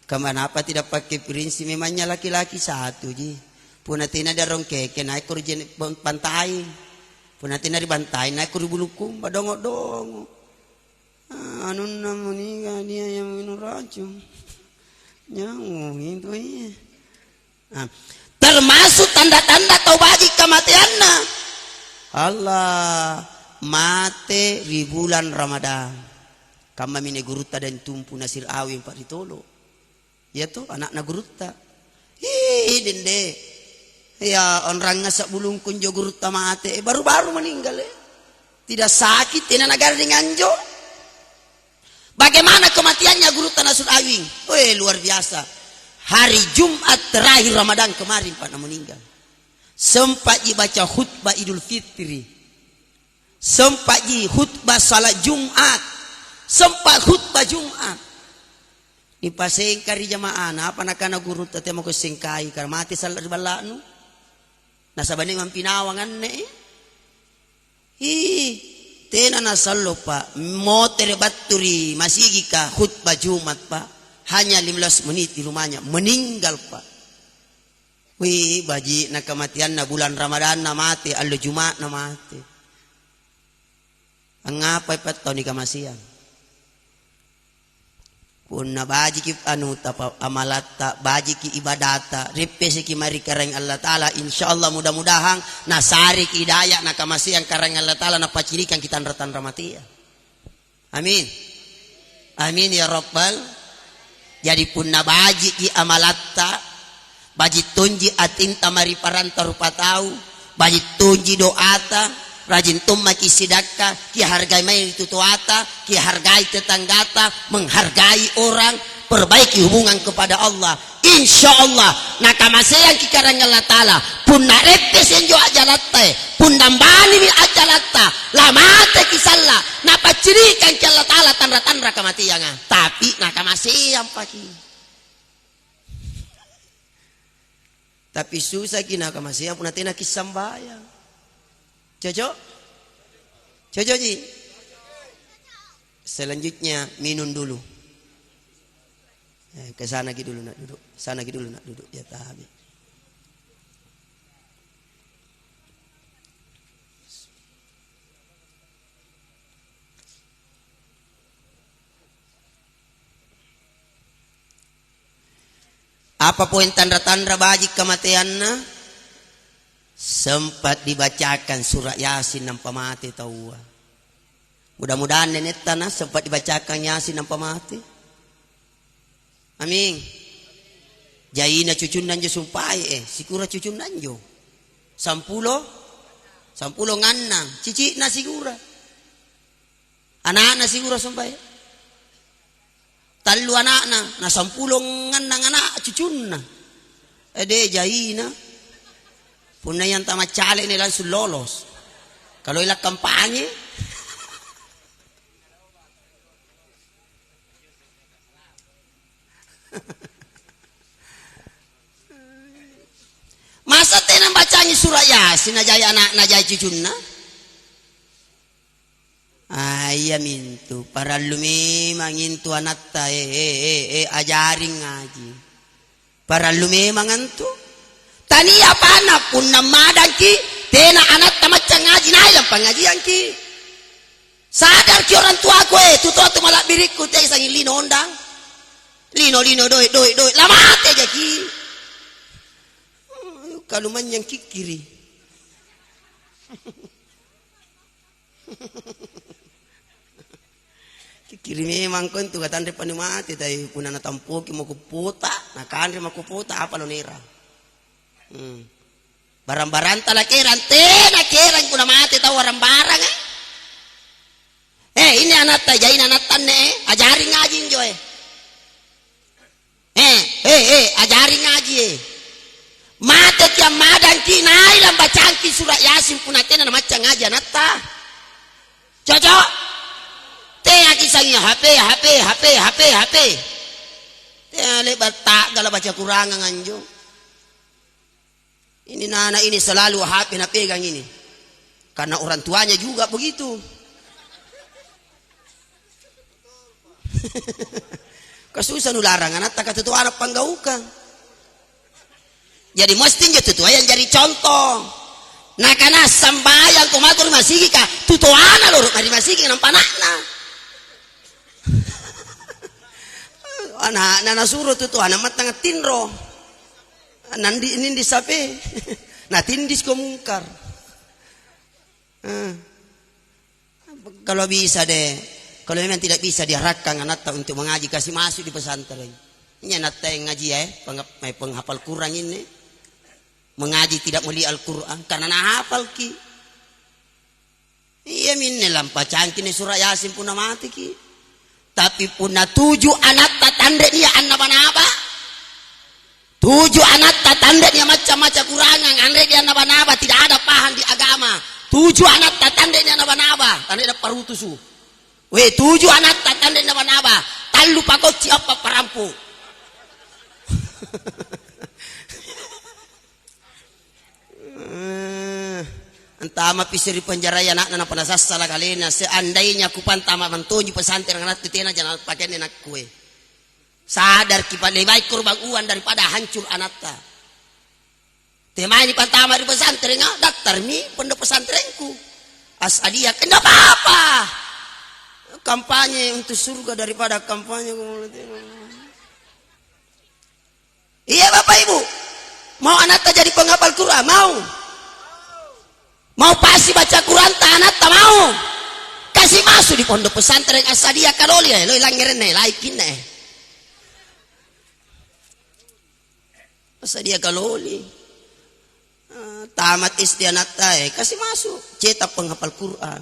Kemana apa tidak pakai prinsip? Memangnya laki-laki satu ji. Punatina darong keke naik kurjen pantai. Punatina di bantai naik kur bulukum badongo-dongo. Anu namanya dia yang minum racun. Nyamuk itu iya. Termasuk tanda-tanda taubat kematianna. Allah mate di bulan Ramadan. Kama mine guruta dan tumpu nasir awin Pak Ritolo. Ya tuh anak na guruta. Ih dende. Ya orang ngasak bulung kunjo guruta mate. Baru-baru meninggal Tidak sakit tina negara dengan jo. Bagaimana kematiannya guruta nasir awin? Luar biasa. Hari Jumat terakhir Ramadan kemarin Pak meninggal. Sempat dibaca khutbah Idul Fitri. Sempat di khutbah salat Jumat. Sempat khutbah Jumat. Ni pasengkari jamaah apa nakana guru tete mau kesengkai karena mati salat balanu. Nasabane mampinawangan ne. Tena nasallo Pak. Motor baturi masih gika khutbah Jumat Pak. Hanya 15 menit di rumahnya meninggal Pak. Wih baji na kematian na bulan Ramadan na mati, allo Jumat na mati. Angapa Pak tahun ikamasian? Punna baji ki anu tapa amalata, baji ki ibadata, repesi ki mari kareng Allah Taala, insyaallah mudah-mudahan nasari ki hidayah na kamasian kareng Allah Taala na pacirikan kita ratan ramatia. Amin. Amin ya rabbal. Jadi punna baji ki amalata, baji tunji atinta mari paranta rupa tahu, baji tunji doata, rajin tumma ki sidakka, ki hargai mai tutuata, ki hargai tetanggata, menghargai orang, perbaiki hubungan kepada Allah. Insyaallah nakamaseyan ki karang Allah Taala, punna retes enjo ajalatte, punna bani mi ajalatta, lamate ki salla, napacirikan ki Allah Taala tandra-tandra kematian. Tapi nakamaseyan paki. Tapi susah kina kamasiya pun natina kisambaya. Cocok? Cocok ji? Selanjutnya minum dulu. Ke sana gitu dulu nak duduk. Sana gitu dulu nak duduk. Ya tabi. Apa poin tanda-tanda baji kematiannya? Sempat dibacakan surat Yasin nampa mati tahu. Mudah-mudahan nenek tanah sempat dibacakan Yasin nampa mati. Amin. Jaina cucun nanjo sumpai sikura cucun nanjo. Sampulo nganang cici na sigura. Anak-anak sigura sumpai. Talu anak na sampulong nganang anak cucunna. Ede jaina. Punna yang tamat cale ini langsung lolos. Kalau ilah kampanye. Masa tenang bacanya surat Yasin najaya anak najaya cucunna. Ayah mintu para lume mangintu anatta ajaring ngaji para lume mangantu tani apa anak pun namadan ki tena anak tamacang ngaji na ilang pengajian ki sadar ki orang tua gue tuto tu malak biriku teh sangi lino ondang lino doi lama ate aja ki kalau manyang kikiri kikiri memang kon tu katan depan mati tai punana tampo ki mau kuputa na kan mau kuputa apa lo nira barang-barang talakiran tena kiran kuna mati tahu barang-barang ini anak tajain anak tanne ajarin ngaji joy ajarin ngaji mate tiang madan ki nai lam bacaan ki surat yasin punatena macam ngaji anak ta cocok teh kisahnya HP teh lebat tak gala baca kurangan anjo ini nana ini selalu HP na pegang ini karena orang tuanya juga begitu kasusan ularang anak tak ketua anak panggaukan jadi mestinya tutua yang jadi contoh nah karena sambayang kumatur masih ka tutua anak lor mari masih nampak anakna anak nana suruh tutua anak matang tinro nandi ini disape nah tindis komungkar kalau bisa deh kalau memang tidak bisa diarahkan anak untuk mengaji kasih masuk di pesantren ini anak yang ngaji penghafal Quran ini mengaji tidak meli Al-Quran karena nak hafal ki iya minne lampa cangkini surah yasin pun mati ki tapi puna 7 anak tatande dia anak banaba 7 anak tatande dia macam-macam kurangan andre dia anak banaba tidak ada paham di agama 7 anak tatande dia anak banaba tanda ada parutusu 7 anak tatande dia anak banaba talu pakau siapa perampu entah ama pisir di penjara ya anak nana penasas salah kalinya seandainya kupantama mentunjuk pesantren anak titena jangan pakai nenak kue sadar kipan lebih baik kurban uang daripada hancur anak ta tema ini pantama di pesantren daftar mi pondok pesantrenku asadia kenapa apa kampanye untuk surga daripada kampanye iya bapak ibu mau anak ta jadi penghafal Quran mau pasti baca Quran tanah tak mau kasih masuk di pondok pesantren asadia kaloli lo ilang ngerne laikin asadia kaloli tamat istianat kasih masuk cetak penghafal Quran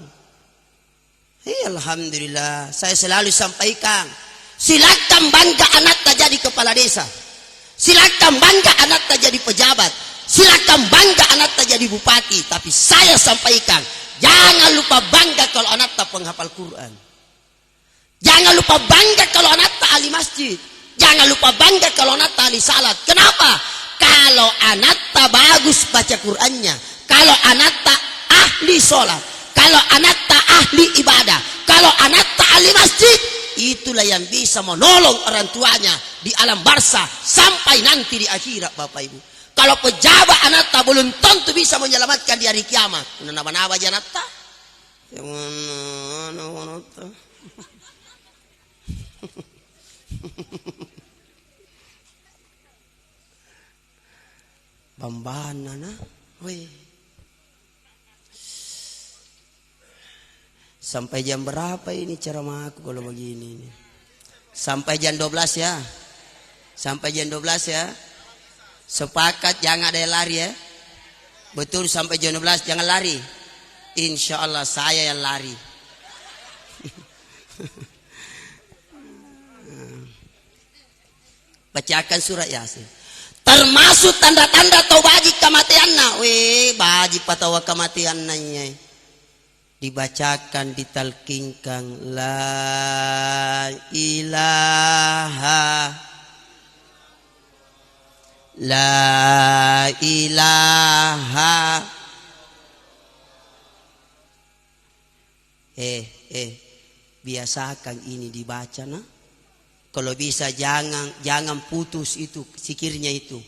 alhamdulillah saya selalu sampaikan silakan bangga anak tak jadi kepala desa silakan bangga anak tak jadi pejabat silakan bangga anak tak jadi bupati tapi saya sampaikan jangan lupa bangga kalau anak tak penghafal Quran jangan lupa bangga kalau anak tak ahli masjid jangan lupa bangga kalau anak tak ahli salat kenapa kalau anak tak bagus baca Qurannya kalau anak tak ahli salat kalau anak tak ahli ibadah kalau anak tak ahli masjid itulah yang bisa menolong orang tuanya di alam barzah sampai nanti di akhirat bapak ibu kalau pejabat anak tak belum tentu bisa menyelamatkan di hari kiamat. Nama-nama aja anak tak. Bambana na. Sampai jam berapa ini ceramah aku kalau begini? Sampai jam 12 ya. Sampai jam 12 ya. Sepakat jangan ada yang lari ya. Betul sampai jam 12 jangan lari. Insya Allah saya yang lari. Bacakan surat Yasin. Termasuk tanda-tanda atau baji kematiannya. Baji patawa kematiannya. Dibacakan, ditalkinkan. La ilaha. La ilaha. Biasakan ini dibaca nah. Kalau bisa jangan putus itu zikirnya itu.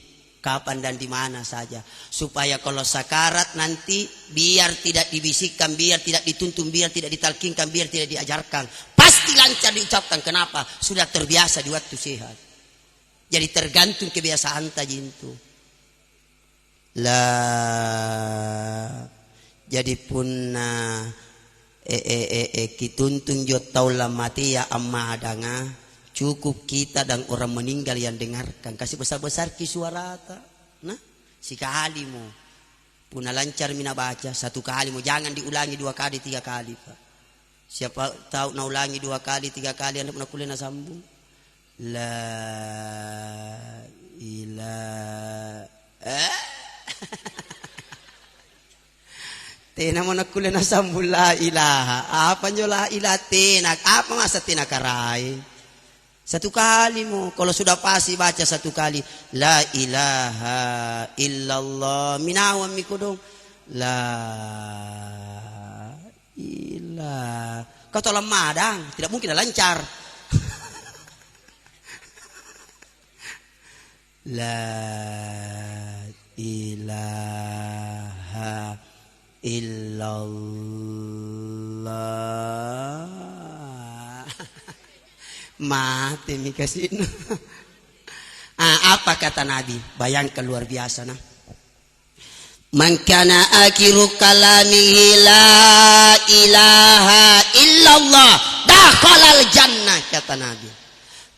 kapan dan di mana saja, supaya kalau sakarat nanti biar tidak dibisikkan, biar tidak dituntun, biar tidak ditalkinkan, biar tidak diajarkan, pasti lancar diucapkan. Kenapa? Sudah terbiasa di waktu sehat. Jadi tergantung kebiasaan tajintu. Lah jadi punna kituntun jo taulah mati ya amma adanga, cukup kita dan orang meninggal yang dengarkan, kasih besar-besar ki suara ta. Nah, sekali mo punna lancar mina baca, satu kali mo, jangan diulangi 2 kali 3 kali, Pak. Siapa tahu na ulangi 2 kali 3 kali anda pernah kuliah sambung. La ilaha Tena mo nakuliah na sambung la ilaha. Apa nyo la ilaha tenak? Apa masa tenak karai? Satu kali mo. Kalau sudah pasti baca satu kali. La ilaha illallah. Minawan miko dong. La ilaha. Kau tolong madang. Tidak mungkin lancar. La ilaha illallah. Mati mi kasino. Apa kata Nabi? Bayangkan luar biasa nah. Man kana akhiru kalamihi la ilaha illallah dakhalal jannah, kata Nabi.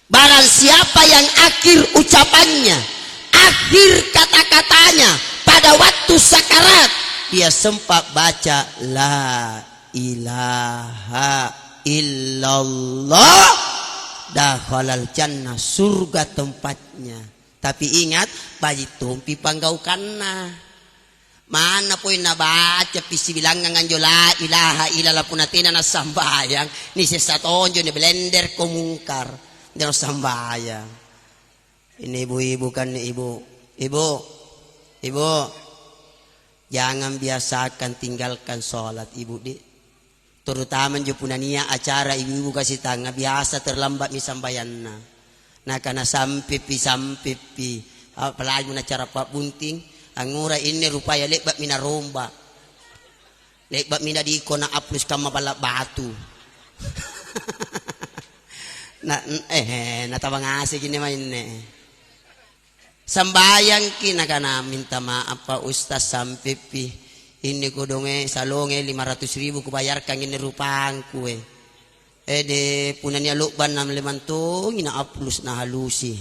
Barang siapa yang akhir ucapannya, akhir kata-katanya pada waktu sakarat, dia sempat baca la ilaha illallah, dakhalal jannah, surga tempatnya. Tapi ingat, bayi tumpi panggaukanna. Mana poin na baca pisi bilangan nganjo la ilaha illallah punatina na sambayang ni sesatonjo ni blender komungkar dan sambayang. Ini ibu-ibu kan ibu. Ibu, jangan biasakan tinggalkan sholat ibu di. Terutama jo punania acara ibu-ibu kasih tangga biasa terlambat mi sambayanna. Nah karena sampipi apalagi na acara Pak Bunting angura ini rupaya lekbat mina romba. Lekbat mina di ikona aplus kama balap batu. Natawang asik ini main sambayang kina kana minta maaf Pak Ustaz sampipi ini kudonge salonge 500.000 kubayarkan ini rupang kue de punanya lukban 65 ina aplus na halusi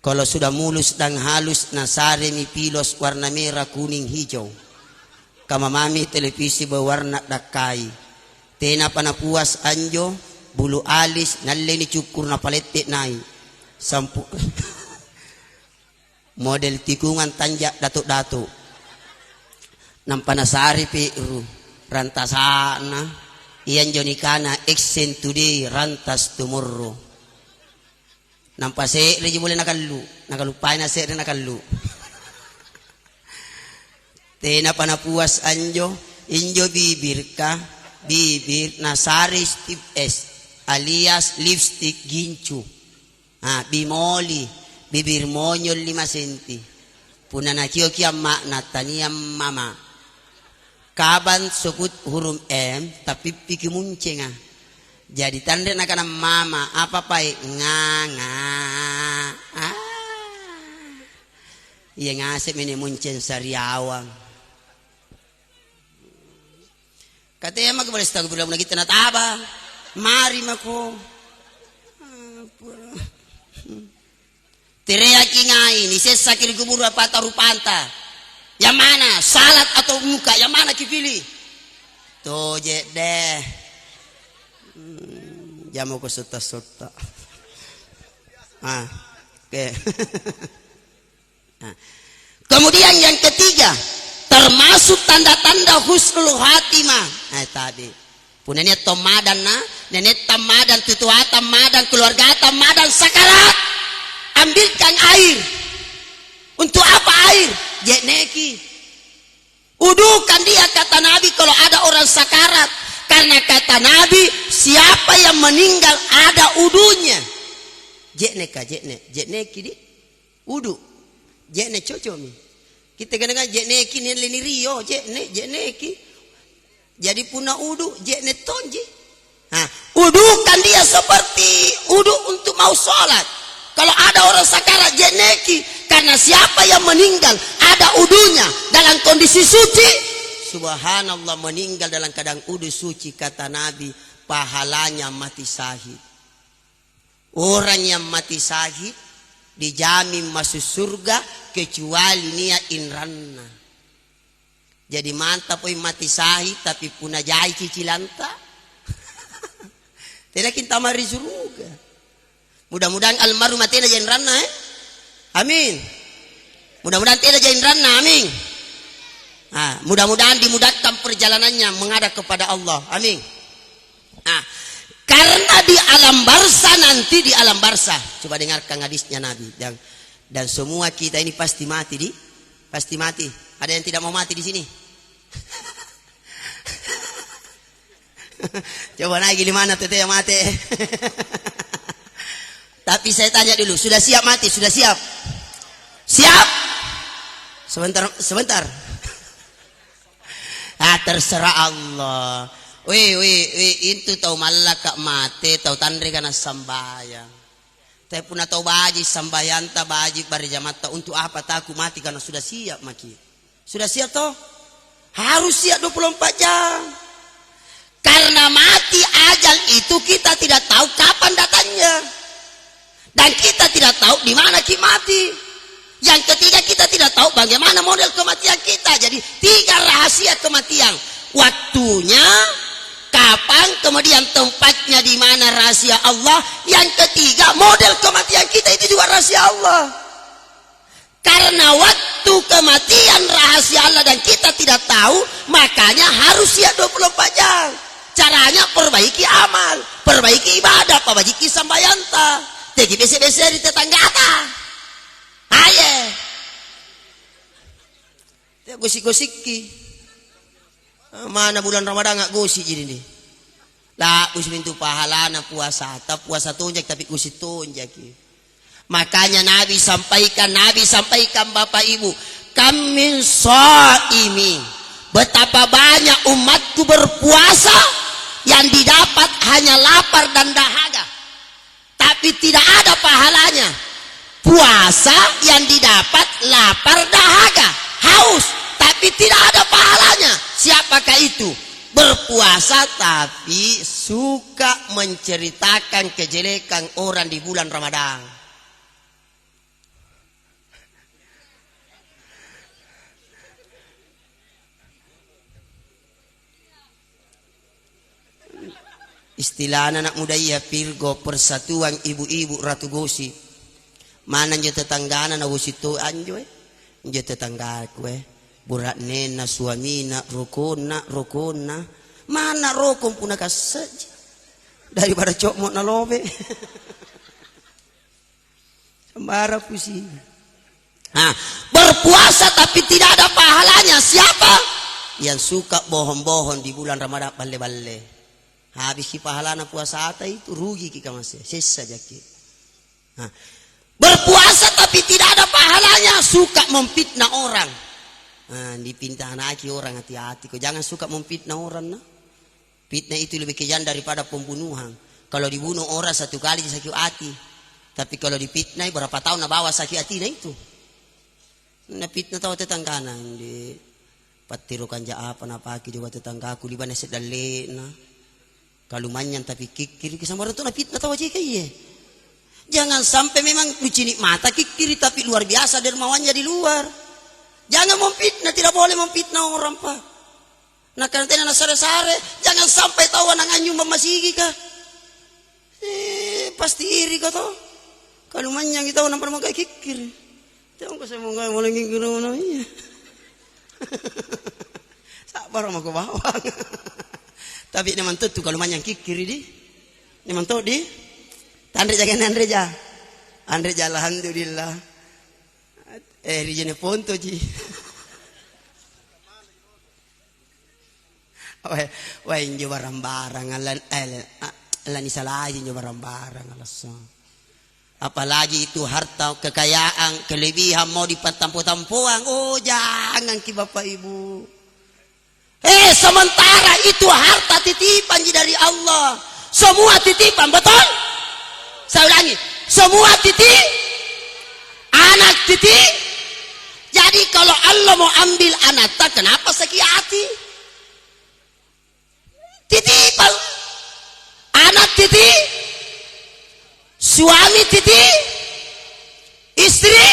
kalau sudah mulus dan halus na sare mi pilos warna merah kuning hijau kama mami televisi berwarna dakai tena panapuas anjo bulu alis nalle ni cukur na palette nai sampu model tikungan tanjak datuk-datuk nampanasari piru rantasana iyan jonikana extend today rantas tomorrow nampase reji boleh nakalupain na sere nakalu tena panapuas anjo injo bibir ka bibir nasari Steve S alias lipstick gincu bimoli bibir monyol 5 senti puna na kiyo kia makna taniyam mama kaban sukut huruf M tapi piki munceng jadi tanda na kana mama apa pai nga iya ngasih ini munceng sariawang katanya maka boleh setahu bulan kita nataba mari mako teriaki ngai ni sesakir kubur apa tarupanta yang mana salat atau muka yang mana kipilih to je deh jamu ko sota oke. Kemudian yang ketiga termasuk tanda-tanda husnul khatimah tadi punanya tomadan nenek tamadan tutua tamadan keluarga tamadan sakarat. Ambilkan air. Untuk apa air? Jeneki. Udukan dia kata Nabi kalau ada orang sakarat. Karena kata Nabi siapa yang meninggal ada udunya. Jeneki di. Udu. Jekne cocok mi. Kita kadang jekneki ni leni rio, jekneki. Jadi puna udu jekne tonji. Udukan dia seperti udu untuk mau sholat. Kalau ada orang sakarat jekneki, karena siapa yang meninggal ada udunya dalam kondisi suci, subhanallah, meninggal dalam keadaan udu suci, kata Nabi, pahalanya mati syahid. Orang yang mati syahid dijamin masuk surga kecuali niat inranna. Jadi mantap oi mati syahid tapi puna jai cicilanta. Tidak kita mari surga. Mudah-mudahan almarhum mati na jain ranna amin. Mudah-mudahan tidak jain ranna amin. Mudah-mudahan dimudahkan perjalanannya menghadap kepada Allah amin. Karena di alam barza nanti, di alam barza, coba dengarkan hadisnya Nabi, dan semua kita ini pasti mati pasti mati. Ada yang tidak mau mati di sini? Coba naik di mana teteh yang mati? Tapi saya tanya dulu, sudah siap mati? Sudah siap? Siap? Sebentar. Terserah Allah. Itu tahu malaka mate, tahu tandre kana sambayang. Tapi puna tahu baji sambayang ta baji berjamaah untuk apa taku mati karena sudah siap maki. Sudah siap toh? Harus siap 24 jam. Karena mati ajal itu kita tidak tahu kapan datangnya. Dan kita tidak tahu di mana kita mati. Yang ketiga, kita tidak tahu bagaimana model kematian kita. Jadi 3 rahasia kematian. Waktunya, kapan, kemudian tempatnya di mana, rahasia Allah. Yang ketiga, model kematian kita itu juga rahasia Allah. Karena waktu kematian rahasia Allah dan kita tidak tahu, makanya harus siap 24 jam. Caranya perbaiki amal, perbaiki ibadah, perbaiki sambayanta. Tegi besi-besi di tetangga ata. Aye. Dia gosik-gosiki. Mana bulan Ramadan nggak gosik jadi nih. Lah usul itu pahala na puasa. Tak puasa tunjak tapi gosik tunjak. Makanya Nabi sampaikan Bapak Ibu, kamin shaimi. Betapa banyak umatku berpuasa yang didapat hanya lapar dan dahaga. Tapi tidak ada pahalanya. Puasa yang didapat lapar dahaga, haus, tapi tidak ada pahalanya. Siapakah itu? Berpuasa tapi suka menceritakan kejelekan orang di bulan Ramadan. Istilah anak muda ya Pirgo, persatuan ibu-ibu Ratu Gosi. Mana njo tetanggana na Gosi tu anjo njo tetangga kue. Burat nena suamina rokona. Mana rokon puna kasaja. Daripada cokmok na lobe. Sembara pusi. Berpuasa tapi tidak ada pahalanya. Siapa? Yang suka bohong-bohong di bulan Ramadan balle-balle. Habis pahalana puasa ata itu rugi kita masih sisa jaki. Berpuasa tapi tidak ada pahalanya, suka memfitnah orang. Dipintah lagi orang, hati-hati kok jangan suka memfitnah orang. Fitnah itu lebih kejam daripada pembunuhan. Kalau dibunuh orang 1 kali sakit hati, tapi kalau dipitnah berapa tahun na bawa sakit hati na itu. Na fitnah tahu tetanggana di patirukan ja apa na paki juga tetanggaku di bana sedale na. Kalau manyan tapi kikiri kesambaran itu na fitnah tahu aja kayak. Jangan sampai memang kucini mata kikiri tapi luar biasa dermawannya di luar. Jangan memfitnah, tidak boleh memfitnah orang pak. Nah karena na sare-sare, jangan sampai tahu anak anjung memasigi kah. Pasti iri kau tahu. Kalau manyan kita nampak mau kayak kikiri. Jangan kau saya mau kayak boleh kikiri mana iya. Sabar sama kau bawang. Tapi memang tentu kalau manyan kikiri di, memang tahu di. Andre ja alhamdulillah. Rijene ponto ji. Wah injo barang-barang alan ni salah injo barang-barang alasan. Apalagi itu harta kekayaan, kelebihan mau ditampu-tampuan. Oh, jangan ki Bapak Ibu. Sementara itu harta titipan dari Allah. Semua titipan, betul? Saya ulangi, semua titip, anak titip. Jadi kalau Allah mau ambil anak, kenapa sakit hati? Titipan, anak titip, suami titip, istri,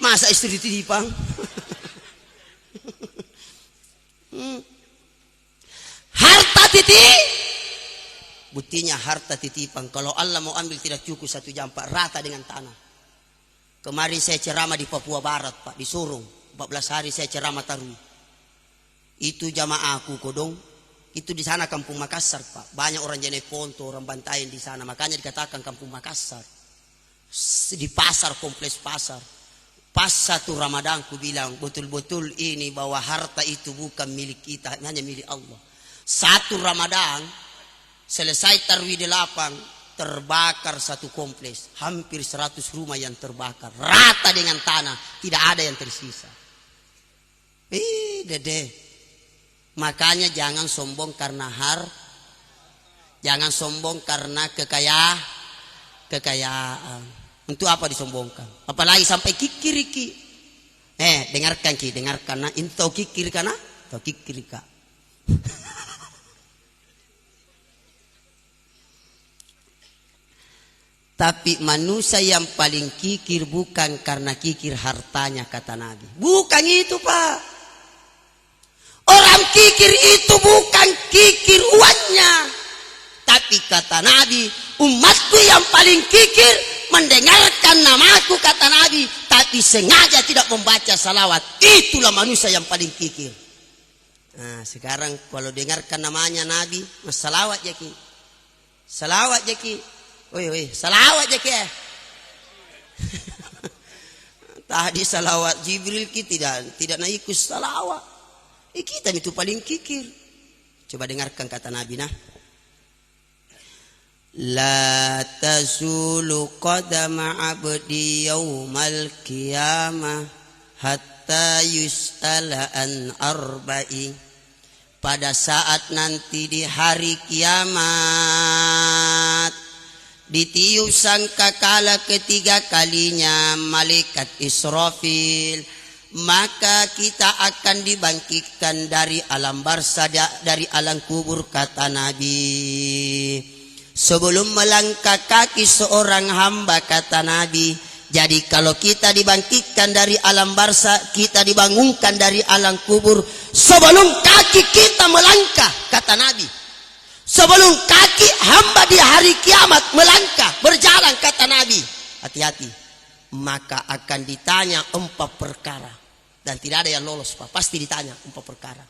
masa istri titipan? Harta titip, buktinya harta titipan. Kalau Allah mau ambil tidak cukup 1 jam Pak, rata dengan tanah. Kemarin saya ceramah di Papua Barat Pak, di Sorong. 14 hari saya ceramah tarwi. Itu jamaahku kodong. Itu di sana Kampung Makassar Pak. Banyak orang Jeneponto, orang Bantayan di sana. Makanya dikatakan Kampung Makassar. Di pasar, kompleks pasar. Pas 1 Ramadan ku bilang betul-betul ini bahwa harta itu bukan milik kita, hanya milik Allah. 1 Ramadan selesai tarwi 8, terbakar 1 kompleks, hampir 100 rumah yang terbakar, rata dengan tanah, tidak ada yang tersisa. Dede, makanya jangan sombong karena jangan sombong karena kekayaan. Untuk apa disombongkan? Apalagi sampai kikiriki. Dengarkan ki, dengarkan. Nah, intau kikir kana, tau kikir ka. Tapi manusia yang paling kikir bukan karena kikir hartanya, kata Nabi. Bukan itu Pak. Orang kikir itu bukan kikir uangnya. Tapi kata Nabi, umatku yang paling kikir mendengarkan namaku, kata Nabi, tapi sengaja tidak membaca salawat. Itulah manusia yang paling kikir. Nah, sekarang kalau dengarkan namanya Nabi, salawat ya ki. Salawat ya ki. Woi, salawat ya ki. Tadi salawat Jibril ki tidak naik salawat. Kita itu paling kikir. Coba dengarkan kata Nabi nah. La tazulu qadama abdi yaumal qiyamah hatta yus'ala an arba'i. Pada saat nanti di hari kiamat ditiup sangkakala ketiga kalinya malaikat Israfil, maka kita akan dibangkitkan dari alam barzah, dari alam kubur, kata Nabi. Sebelum melangkah kaki seorang hamba, kata Nabi. Jadi kalau kita dibangkitkan dari alam barzah, kita dibangunkan dari alam kubur, sebelum kaki kita melangkah, kata Nabi. Sebelum kaki hamba di hari kiamat melangkah, berjalan, kata Nabi. Hati-hati. Maka akan ditanya 4 perkara. Dan tidak ada yang lolos Pak. Pasti ditanya 4 perkara.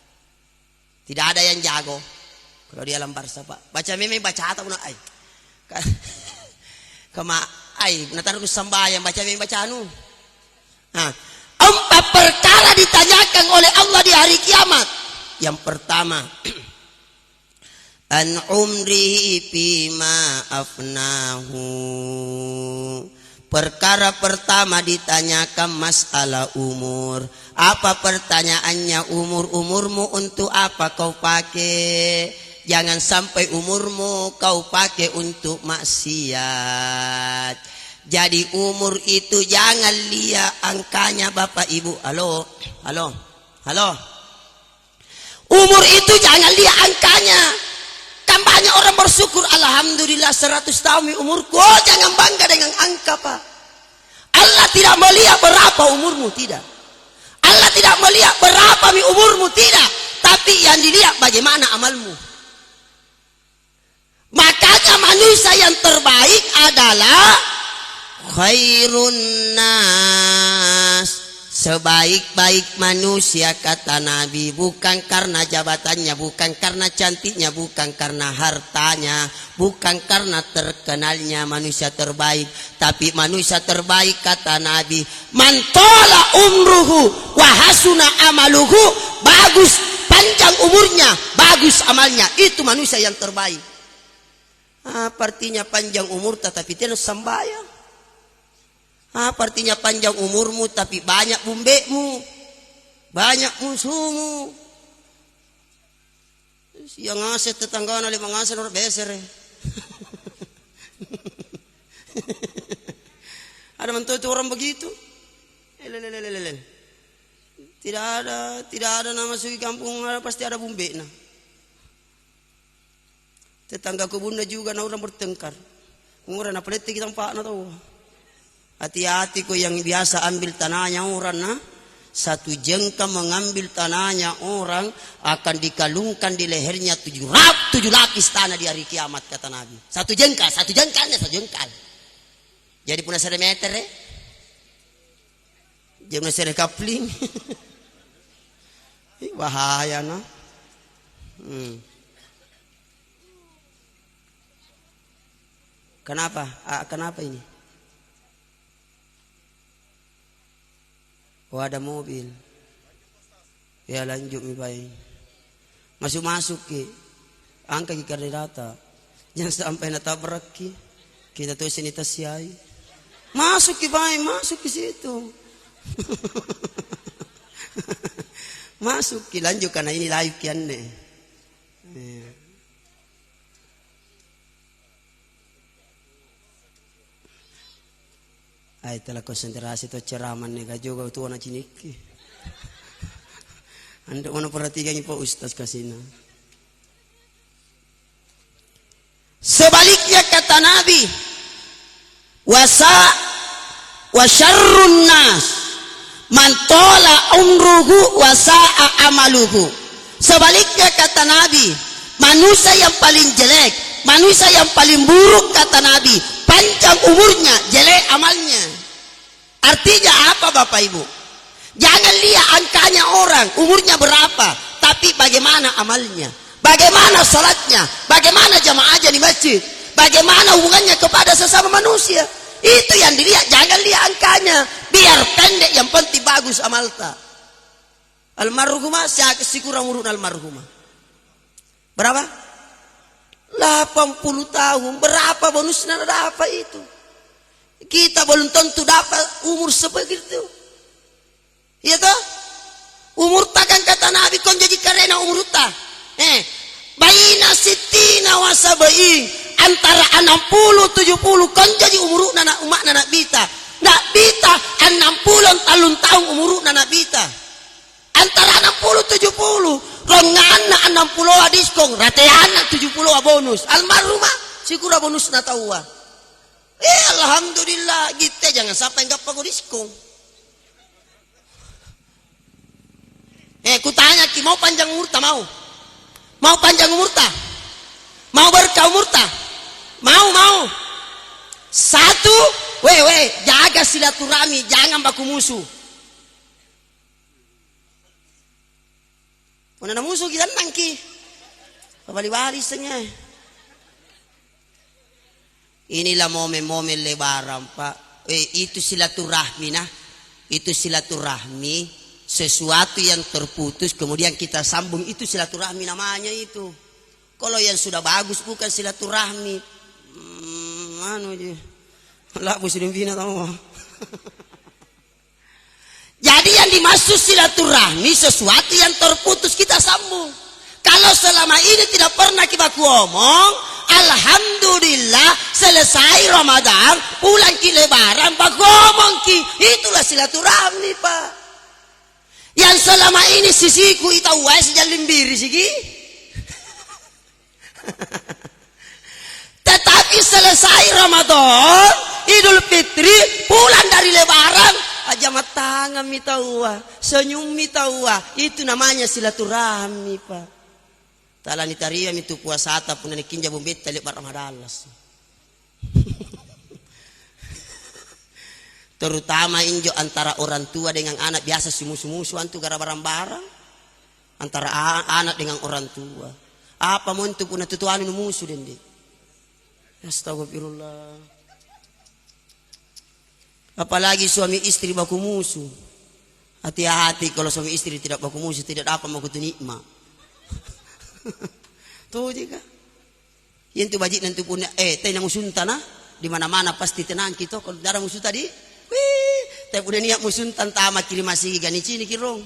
Tidak ada yang jago. Kalau di alam barzah Pak, baca memang baca atau nak ai, kama ai, nataru sambayang baca memang baca anu. Nah, 4 perkara ditanyakan oleh Allah di hari kiamat. Yang pertama, an umrihi fima afnahu. Perkara pertama ditanyakan masalah umur. Apa pertanyaannya? Umurmu untuk apa kau pakai? Jangan sampai umurmu kau pakai untuk maksiat. Jadi umur itu jangan lihat angkanya Bapak Ibu. Halo. Umur itu jangan lihat angkanya. Kan banyak orang bersyukur, alhamdulillah 100 tahun umurku. Oh, jangan bangga dengan angka Pak. Allah tidak melihat berapa umurmu, tidak. Allah tidak melihat berapa umurmu, tidak. Tapi yang dilihat bagaimana amalmu. Makanya manusia yang terbaik adalah khairun nas, sebaik-baik manusia, kata Nabi. Bukan karena jabatannya, bukan karena cantiknya, bukan karena hartanya, bukan karena terkenalnya manusia terbaik. Tapi manusia terbaik, kata Nabi, man tola umruhu wa hasuna amaluhu. Bagus panjang umurnya, bagus amalnya. Itu manusia yang terbaik. Artinya panjang umur tetapi tidak sembahyang. Apa artinya panjang umurmu tapi banyak bumbekmu, banyak musuhmu? Yang ngasih tetangga na 5 ngasih orang beser. Ada mentua itu orang begitu? Tidak ada nama sugi kampung, pasti ada bumbekna. Tetanggaku bunda juga na orang bertengkar. Orang na peletik kita pak na tahu. Hati-hati kau yang biasa ambil tanahnya orang nah. 1 jengkal mengambil tanahnya orang akan dikalungkan di lehernya 7 lapis tanah di hari kiamat kata Nabi. 1 jengkalnya 1 jengkal. Jadi punya 1 meter jangan sere kapling. Bahaya nah. Kenapa ini? Oh ada mobil. Ya lanjut mi baik. Masuk ke. Angka kita data. Jangan sampai natabrak ki. Kita tuh sini tasiai. Masuk ke baik, masuk ke situ. Masuk ke lanjut karena ini live kian nih. Ay telah konsentrasi to ceraman nega juga tu anak ciniki. Anda mana perhatikan Pak Ustaz kasina. Sebaliknya kata Nabi, wa syarrun nas man tola umruhu wa sa'a amaluhu. Sebaliknya kata Nabi, manusia yang paling jelek, manusia yang paling buruk kata Nabi, panjang umurnya, jelek amalnya. Artinya apa Bapak Ibu? Jangan lihat angkanya orang, umurnya berapa, tapi bagaimana amalnya, bagaimana salatnya, bagaimana jamaahnya di masjid, bagaimana hubungannya kepada sesama manusia. Itu yang dilihat, jangan lihat angkanya. Biar pendek, yang penting bagus amalta. Almarhumah, si kurang urut almarhumah. Berapa? 80 tahun. Berapa bonusnya dapat itu? Kita belum tentu dapat umur sebegitu. Iya toh? Umur takkan kata Nabi kon jadi karena umur tak. Baina sitina wasabai, antara 60 70 kon jadi umur nana umak nana bita. Nak bita 60 tahun umur nana bita. Antara 60 70 rongana 60 diskon rateana 70 bonus. Almarhumah sikura bonus na tawa. Alhamdulillah kita jangan sampai enggak pakai diskon. Ku tanya ki mau panjang umur tak mau? Mau panjang umur tak? Mau berkah umur tak? Mau. 1, jaga silaturahmi, jangan baku musuh. Mana musuh kita nangki? Bali-bali sengnya. Inilah momen-momen lebaran Pak. Itu silaturahmi nah. Itu silaturahmi, sesuatu yang terputus kemudian kita sambung, itu silaturahmi namanya itu. Kalau yang sudah bagus bukan silaturahmi. Lah muslim bina tahu. Jadi yang dimaksud silaturahmi sesuatu yang terputus kita sambung. Kalau selama ini tidak pernah kita ngomong, alhamdulillah selesai Ramadan, pulang ki lebaran, Pak ngomong ki, itulah silaturahmi Pak. Yang selama ini sisiku itahu wae sejak limbiri siki. Tetapi selesai Ramadan, Idul Fitri, pulang dari lebaran, aja matangan mitawa, senyum mitawa, itu namanya silaturahmi Pak. Tala ni taria itu puasa pun ni kinja bombet tali Ramadalas. Terutama injo antara orang tua dengan anak, biasa si musuh-musuhan tu gara barang-barang antara anak dengan orang tua. Apa mau itu pun tutuan nu musuh dende. Astagfirullah. Apalagi suami istri baku musuh. Hati-hati kalau suami istri tidak baku musuh, tidak dapat mau nikmat. Tuh juga. Yang tu bajik nanti punya tenang usun tanah di mana-mana pasti tenang kita kalau darah musuh tadi. Tapi udah niat musun tantama kiri masih gani cini kirong.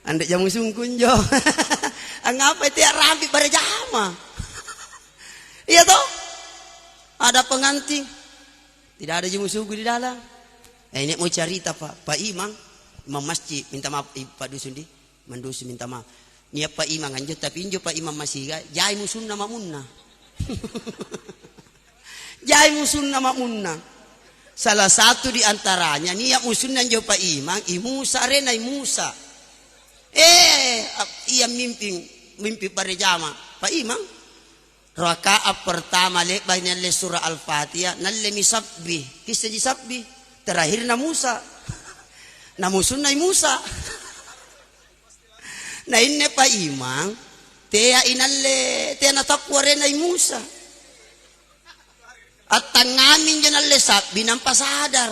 Anda jamu sungkun jo. Ngapa itu ya rambi berjama? Iya toh? Ada pengantin. Tidak ada jamu sungkun di dalam. Ini mau cerita Pak Imam masjid minta maaf Pak Dusun di mendusun minta maaf. Nia Pak Imam anjo tapi injo Pak Imam masih jai musun nama munna. Jai musun nama munna. Salah satu di antaranya nia musun anjo Pak Imam Musa rena Musa. Ia mimpi pada jama Pak Imam. Rakaat pertama lebahnya le surah Al-Fatihah nalle misabbi kisah sabbi terakhir na Musa. Na musun na Musa. Na inne Pak Imam tea inalle tea natakwa rin ay Musa at tangamin dyan alle sabbi ng pasadar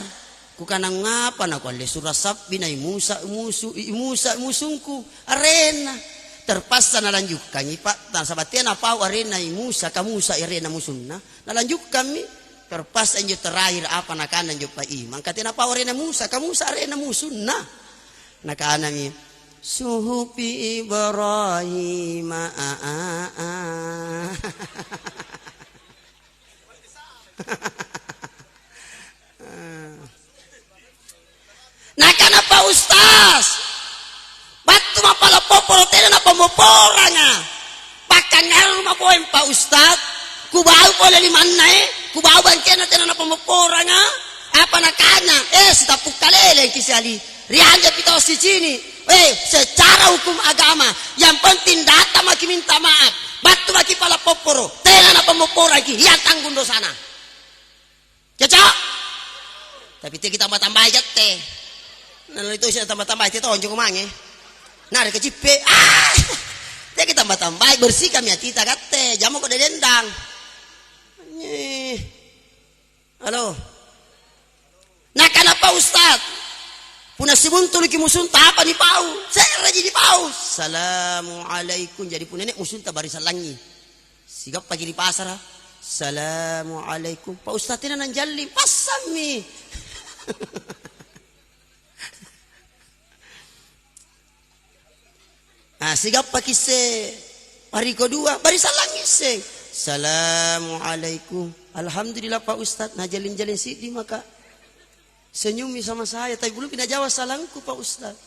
kukanang ngapa na kuanle surah sabbi na Musa musungku arena terpaksa nalanjuk kami Pak sabatia na pau arena Musa kamusa arena musunna nalanjuk kami terpaksa inyo terakhir apa nakanan jo Pak Imam katina pau arena Musa kamusa arena musunna nakanan mi Suhupi Ibrahim Nah kenapa Ustaz? Batu mapala popol tena na pamopora Pakan ngayon mapoem pa Ustaz. Kubaw ko laliman na Kubaw bangkena tena na pamopora Apa na kana? Setapuk kalele kisali. Rianja pitau si sini. Secara hukum agama yang penting data maki minta maaf batu maki pala poporo tena na pamopora ki yang tanggung dosana cocok tapi kita tambah aja teh nah itu sih tambah itu tonjong mangi nah ada kecipe kita tambah bersih kami kita kate jamu kok dendang halo nah kenapa Ustaz Puna sibuntul ki musun apa ni pau. Saya raji di pau. Assalamualaikum jadi pun nenek musun ta barisan langi. Sigap pagi di pasar. Assalamualaikum. Pak Ustaz tina nan jalli pasami. Sigap pagi se hari kedua barisan langi se. Assalamualaikum. Alhamdulillah Pak Ustaz nah jalin-jalin sidi maka senyumi sama saya tapi belum pindah jawab salamku Pak Ustaz.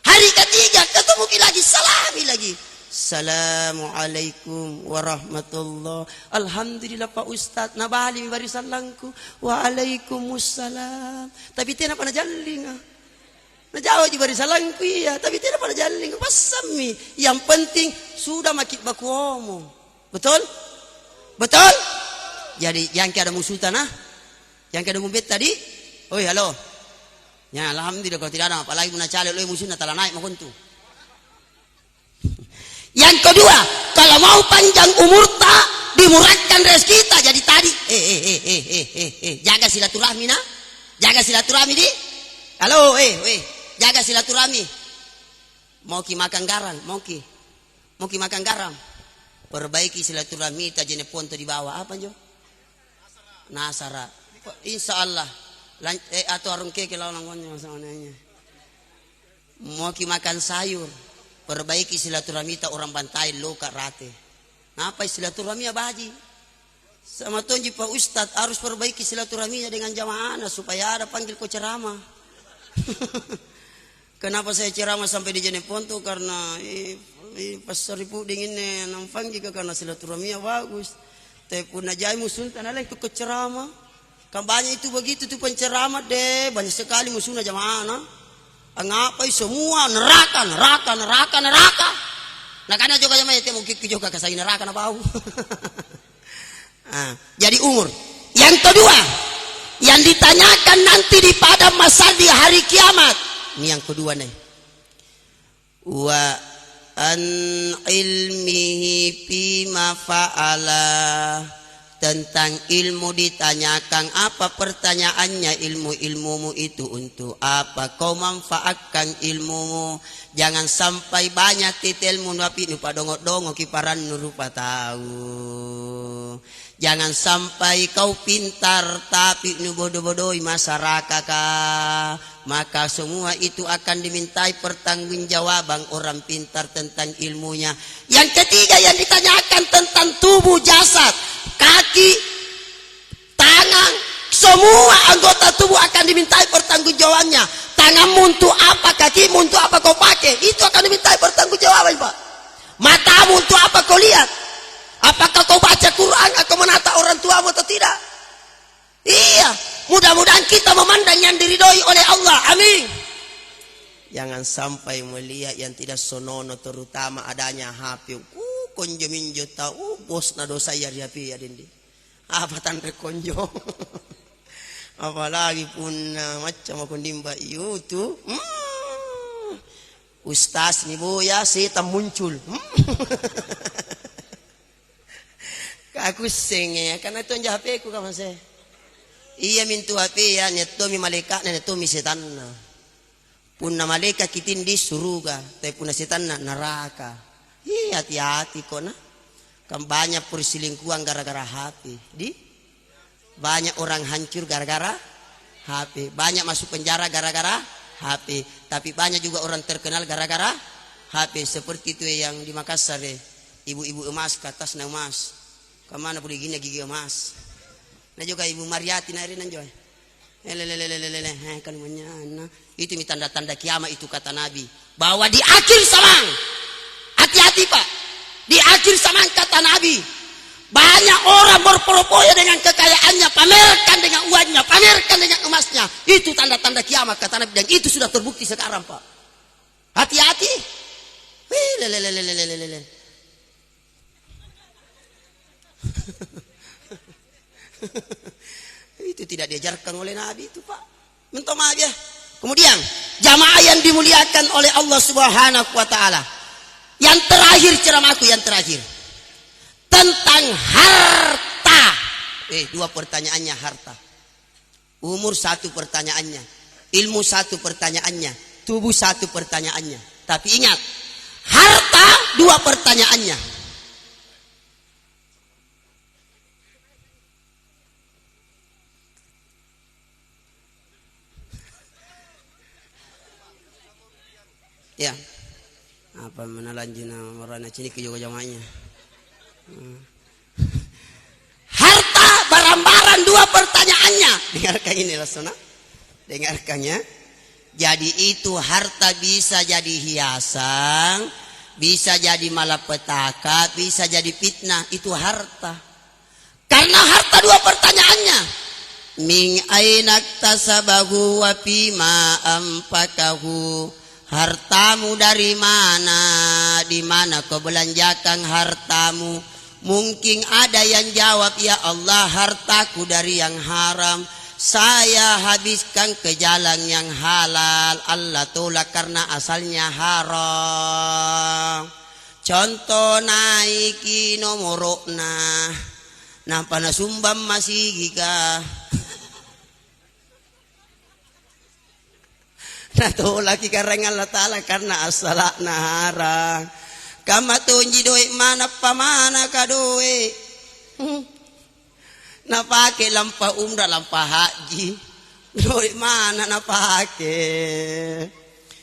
Hari ketiga ketemu lagi salami lagi. Assalamualaikum warahmatullah. Alhamdulillah Pak Ustaz nabali barisan langku. Waalaikumsalam. Tapi tidak pernah jaling. Najawab di barisan langku iya tapi tidak pernah jaling pasami. Yang penting sudah makit baku omong. Betul? Betul? Jadi yang ada musuh tanah, yang ada ngumpet tadi. Oi halo. Ya alhamdulillah kalau tidak ada apalagi guna cale lo musuhnya telah naik makuntu. Yang kedua, kalau mau panjang umur tak dimurahkan rezeki kita jadi tadi. Jaga silaturahmi nah. Jaga silaturahmi di. Halo, jaga silaturahmi. Mau ki makan garam, mau ki makan garam. Perbaiki silaturahmi ta jene ponto di bawah apa jo? Nasara. Insyaallah atau arung keke lawan ngonyong samananya. Mau ki makan sayur, perbaiki silaturahmi ta orang bantai loka rate. Ngapa silaturahmi abaji? Sama tonji Pak Ustaz harus perbaiki silaturahminya dengan jamaah supaya ada panggil ko ceramah. Kenapa saya ceramah sampai di Jeneponto karena pas seribu dinginnya nampang juga karena silaturahminya bagus. Tapi pun najai musun tanah itu ke ceramah. Kampanye itu begitu tuh penceramah deh banyak sekali musuhnya jamaah. Ngapa semua neraka. Nah karena juga jamaah itu mungkin juga kasih neraka na bau. Jadi umur. Yang kedua yang ditanyakan nanti di padang mahsyar di hari kiamat. Ini yang kedua nih. Wa an ilmihi fima fa'ala. Tentang ilmu ditanyakan apa pertanyaannya ilmumu itu untuk apa kau manfaatkan ilmumu jangan sampai banyak titelmu tapi lupa dongok-dongok kiparan rupa tahu Jangan sampai kau pintar tapi nu bodoh-bodohi masyarakat, maka semua itu akan dimintai pertanggungjawaban orang pintar tentang ilmunya. Yang ketiga yang ditanyakan tentang tubuh jasad, kaki, tangan, semua anggota tubuh akan dimintai pertanggungjawabannya. Tanganmu untuk apa, kakimu untuk apa kau pakai, itu akan dimintai pertanggungjawaban, Pak. Matamu untuk apa kau lihat? Apakah kau baca Quran atau menata orang tuamu atau tidak? Iya, mudah-mudahan kita memandang yang diridhoi oleh Allah. Amin. Jangan sampai melihat yang tidak sonono, terutama adanya HP. Konjo minjo tahu bos na dosa ya HP ya dindi. Apa tanda konjo? Apalagi pun macam aku nimba YouTube. Ustaz nih boya setan muncul. Aku senge karena itu anja HP ku kan saya. Iya mintu HP ya neto mi malaikat neto mi setan. Punna malaikat kitin di surga, tapi punna setan neraka. Iya hati-hati kok nah. Kan banyak perselingkuhan gara-gara HP. Banyak orang hancur gara-gara HP. Banyak masuk penjara gara-gara HP. Tapi banyak juga orang terkenal gara-gara HP. Seperti itu yang di Makassar ibu-ibu emas ke atas na emas. Kemana boleh gini gigi emas. Nah juga ibu Mariati nari nanjoy. Kalimanya itu tanda-tanda kiamat itu kata Nabi. Bahwa di akhir zaman. Hati-hati Pak. Di akhir zaman kata Nabi. Banyak orang berfoya-foya dengan kekayaannya. Pamerkan dengan uangnya. Pamerkan dengan emasnya. Itu tanda-tanda kiamat kata Nabi. Dan itu sudah terbukti sekarang Pak. Hati-hati. Itu tidak diajarkan oleh Nabi itu Pak. Minta maaf ya. Kemudian jamaah yang dimuliakan oleh Allah Subhanahu wa taala. Yang terakhir ceramahku yang terakhir tentang harta. Dua pertanyaannya harta. Umur satu pertanyaannya, ilmu satu pertanyaannya, tubuh satu pertanyaannya. Tapi ingat, harta dua pertanyaannya. Ya, apa menalanjina marana cini ke juga jamaahnya. Harta barang-barang dua pertanyaannya. Dengarkan ini Rasuna. Dengarkannya. Jadi itu harta bisa jadi hiasan, bisa jadi malapetaka, bisa jadi fitnah. Itu harta. Karena harta dua pertanyaannya. Min ainak tasabahu wa fima ampakahu. Hartamu dari mana? Di mana kau belanjakan hartamu? Mungkin ada yang jawab, ya Allah, hartaku dari yang haram. Saya habiskan ke jalan yang halal. Allah tolak karena asalnya haram. Contoh naiki nomorokna. Nampak na sumbang masih giga. Nah tuh lagi kareng Allah Ta'ala karena asalakna harang. Kama tunji doik mana pamana ka doik. Na pake lampa umrah lampa haji. Doik mana na pake.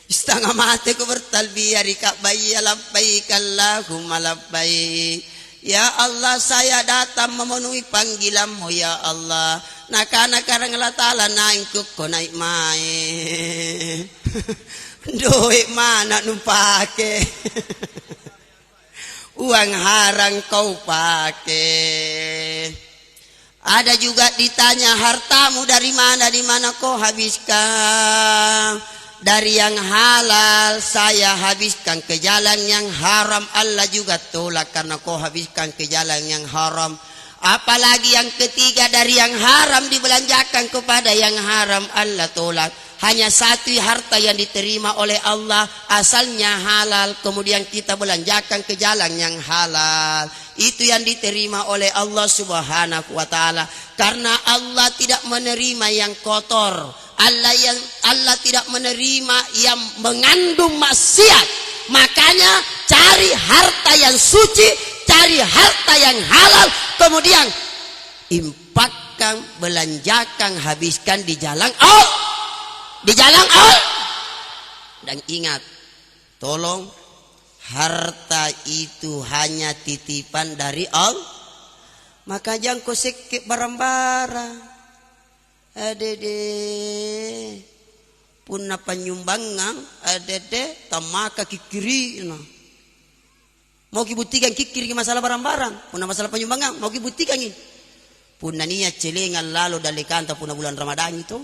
Setengah mati ku bertalbiyah rikak bayi labbaik Allahumma labbaik. Ya Allah saya datang memenuhi panggilanmu ya Allah. Nah karena Allah Ta'ala naik ko naik main. Duit mana nu pake. Uang haram kau pakai. Ada juga ditanya hartamu dari mana, di mana kau habiskan. Dari yang halal saya habiskan ke jalan yang haram. Allah juga tolak karena kau habiskan ke jalan yang haram. Apalagi yang ketiga dari yang haram dibelanjakan kepada yang haram, Allah tolak. Hanya satu harta yang diterima oleh Allah asalnya halal, kemudian kita belanjakan ke jalan yang halal. Itu yang diterima oleh Allah Subhanahu wa taala. Karena Allah tidak menerima yang kotor. Allah tidak menerima yang mengandung maksiat. Makanya cari harta yang suci, cari harta yang halal, kemudian Impakkan, belanjakan, habiskan di jalan Allah. Di jalan Allah. Dan ingat, tolong, harta itu hanya titipan dari Allah. Maka jangan kau sekep barang-barang. Adede punna penyumbangan, adede tamaka kikiri. Mau kibutikan kikiri masalah barang-barang. Punna masalah penyumbangan, mau kibutikan ini. Punna niya celengan lalu dari kanta punna bulan Ramadan itu.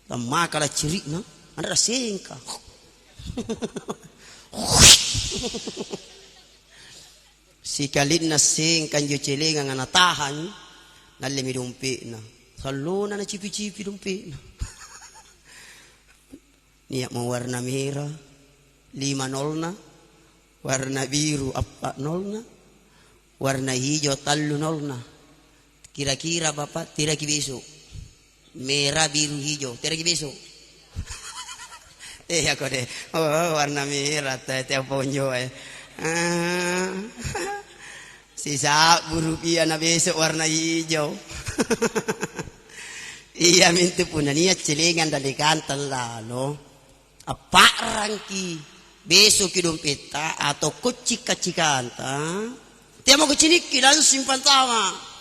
Tamaka lah ciri, no? Anda singka. Si kalin na singkan jo celengan nga natahan, nalimi dumpi na. Salo na cipi-cipi dumpi na. Niya mau warna merah 5-0 na, warna biru 4-0 na, warna hijau 3-0 na. Kira-kira Bapak tidak besok. Merah biru hijau tidak besok. Aku deh. Oh, warna merah tiap ponjo sisa rupiah na besok warna hijau. Iya minta puna niya celengan dari kantor lalu. Apa rangki besok hidung peta atau kucik-kacikanta. Tiap mau kuciniki langsung simpan sama.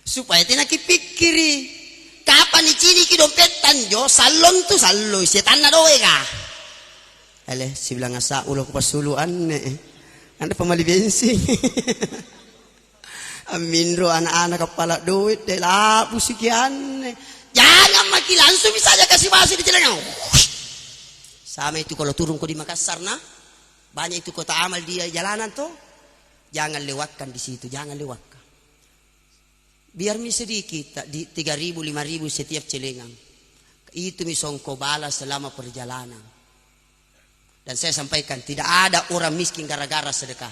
Supaya tidak kipikiri kapan diciniki dompetan jo salon tu sallo setan na doe ka. Ale si bilang asa ulo ko pasuluan anda pemali bensin. Aminro anak-anak kepala duit de labu sekian. Jangan maki langsung bisa aja kasih basi di celana. Sama itu kalau turun ko di Makassar nah. Banyak itu kota amal dia jalanan tuh. Jangan lewatkan di situ, jangan lewatkan. Biar mi sedikit di 3.000 5.000 setiap celengan. Itu mi songko balas selama perjalanan. Dan saya sampaikan tidak ada orang miskin gara-gara sedekah.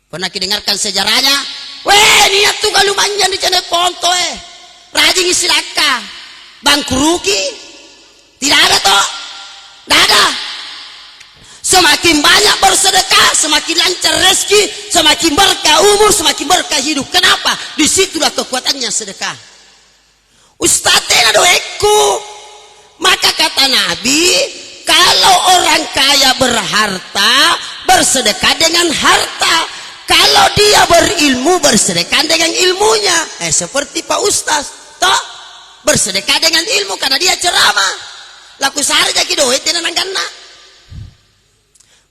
Pernah didengarkan sejarahnya? Weh, niat tuh kalau manjan di channel ponto rajin isilaka. Bangkuruki? Tidak ada toh? Tidak ada. Semakin banyak bersedekah, semakin lancar rezeki, semakin berkah umur, semakin berkah hidup. Kenapa? Disitulah kekuatannya sedekah. Ustadznya doeku. Maka kata Nabi, kalau orang kaya berharta, bersedekah dengan harta. Kalau dia berilmu, bersedekah dengan ilmunya. Seperti Pak Ustadz, toh bersedekah dengan ilmu karena dia ceramah. Laku sehari jadi doet tidak nangkana.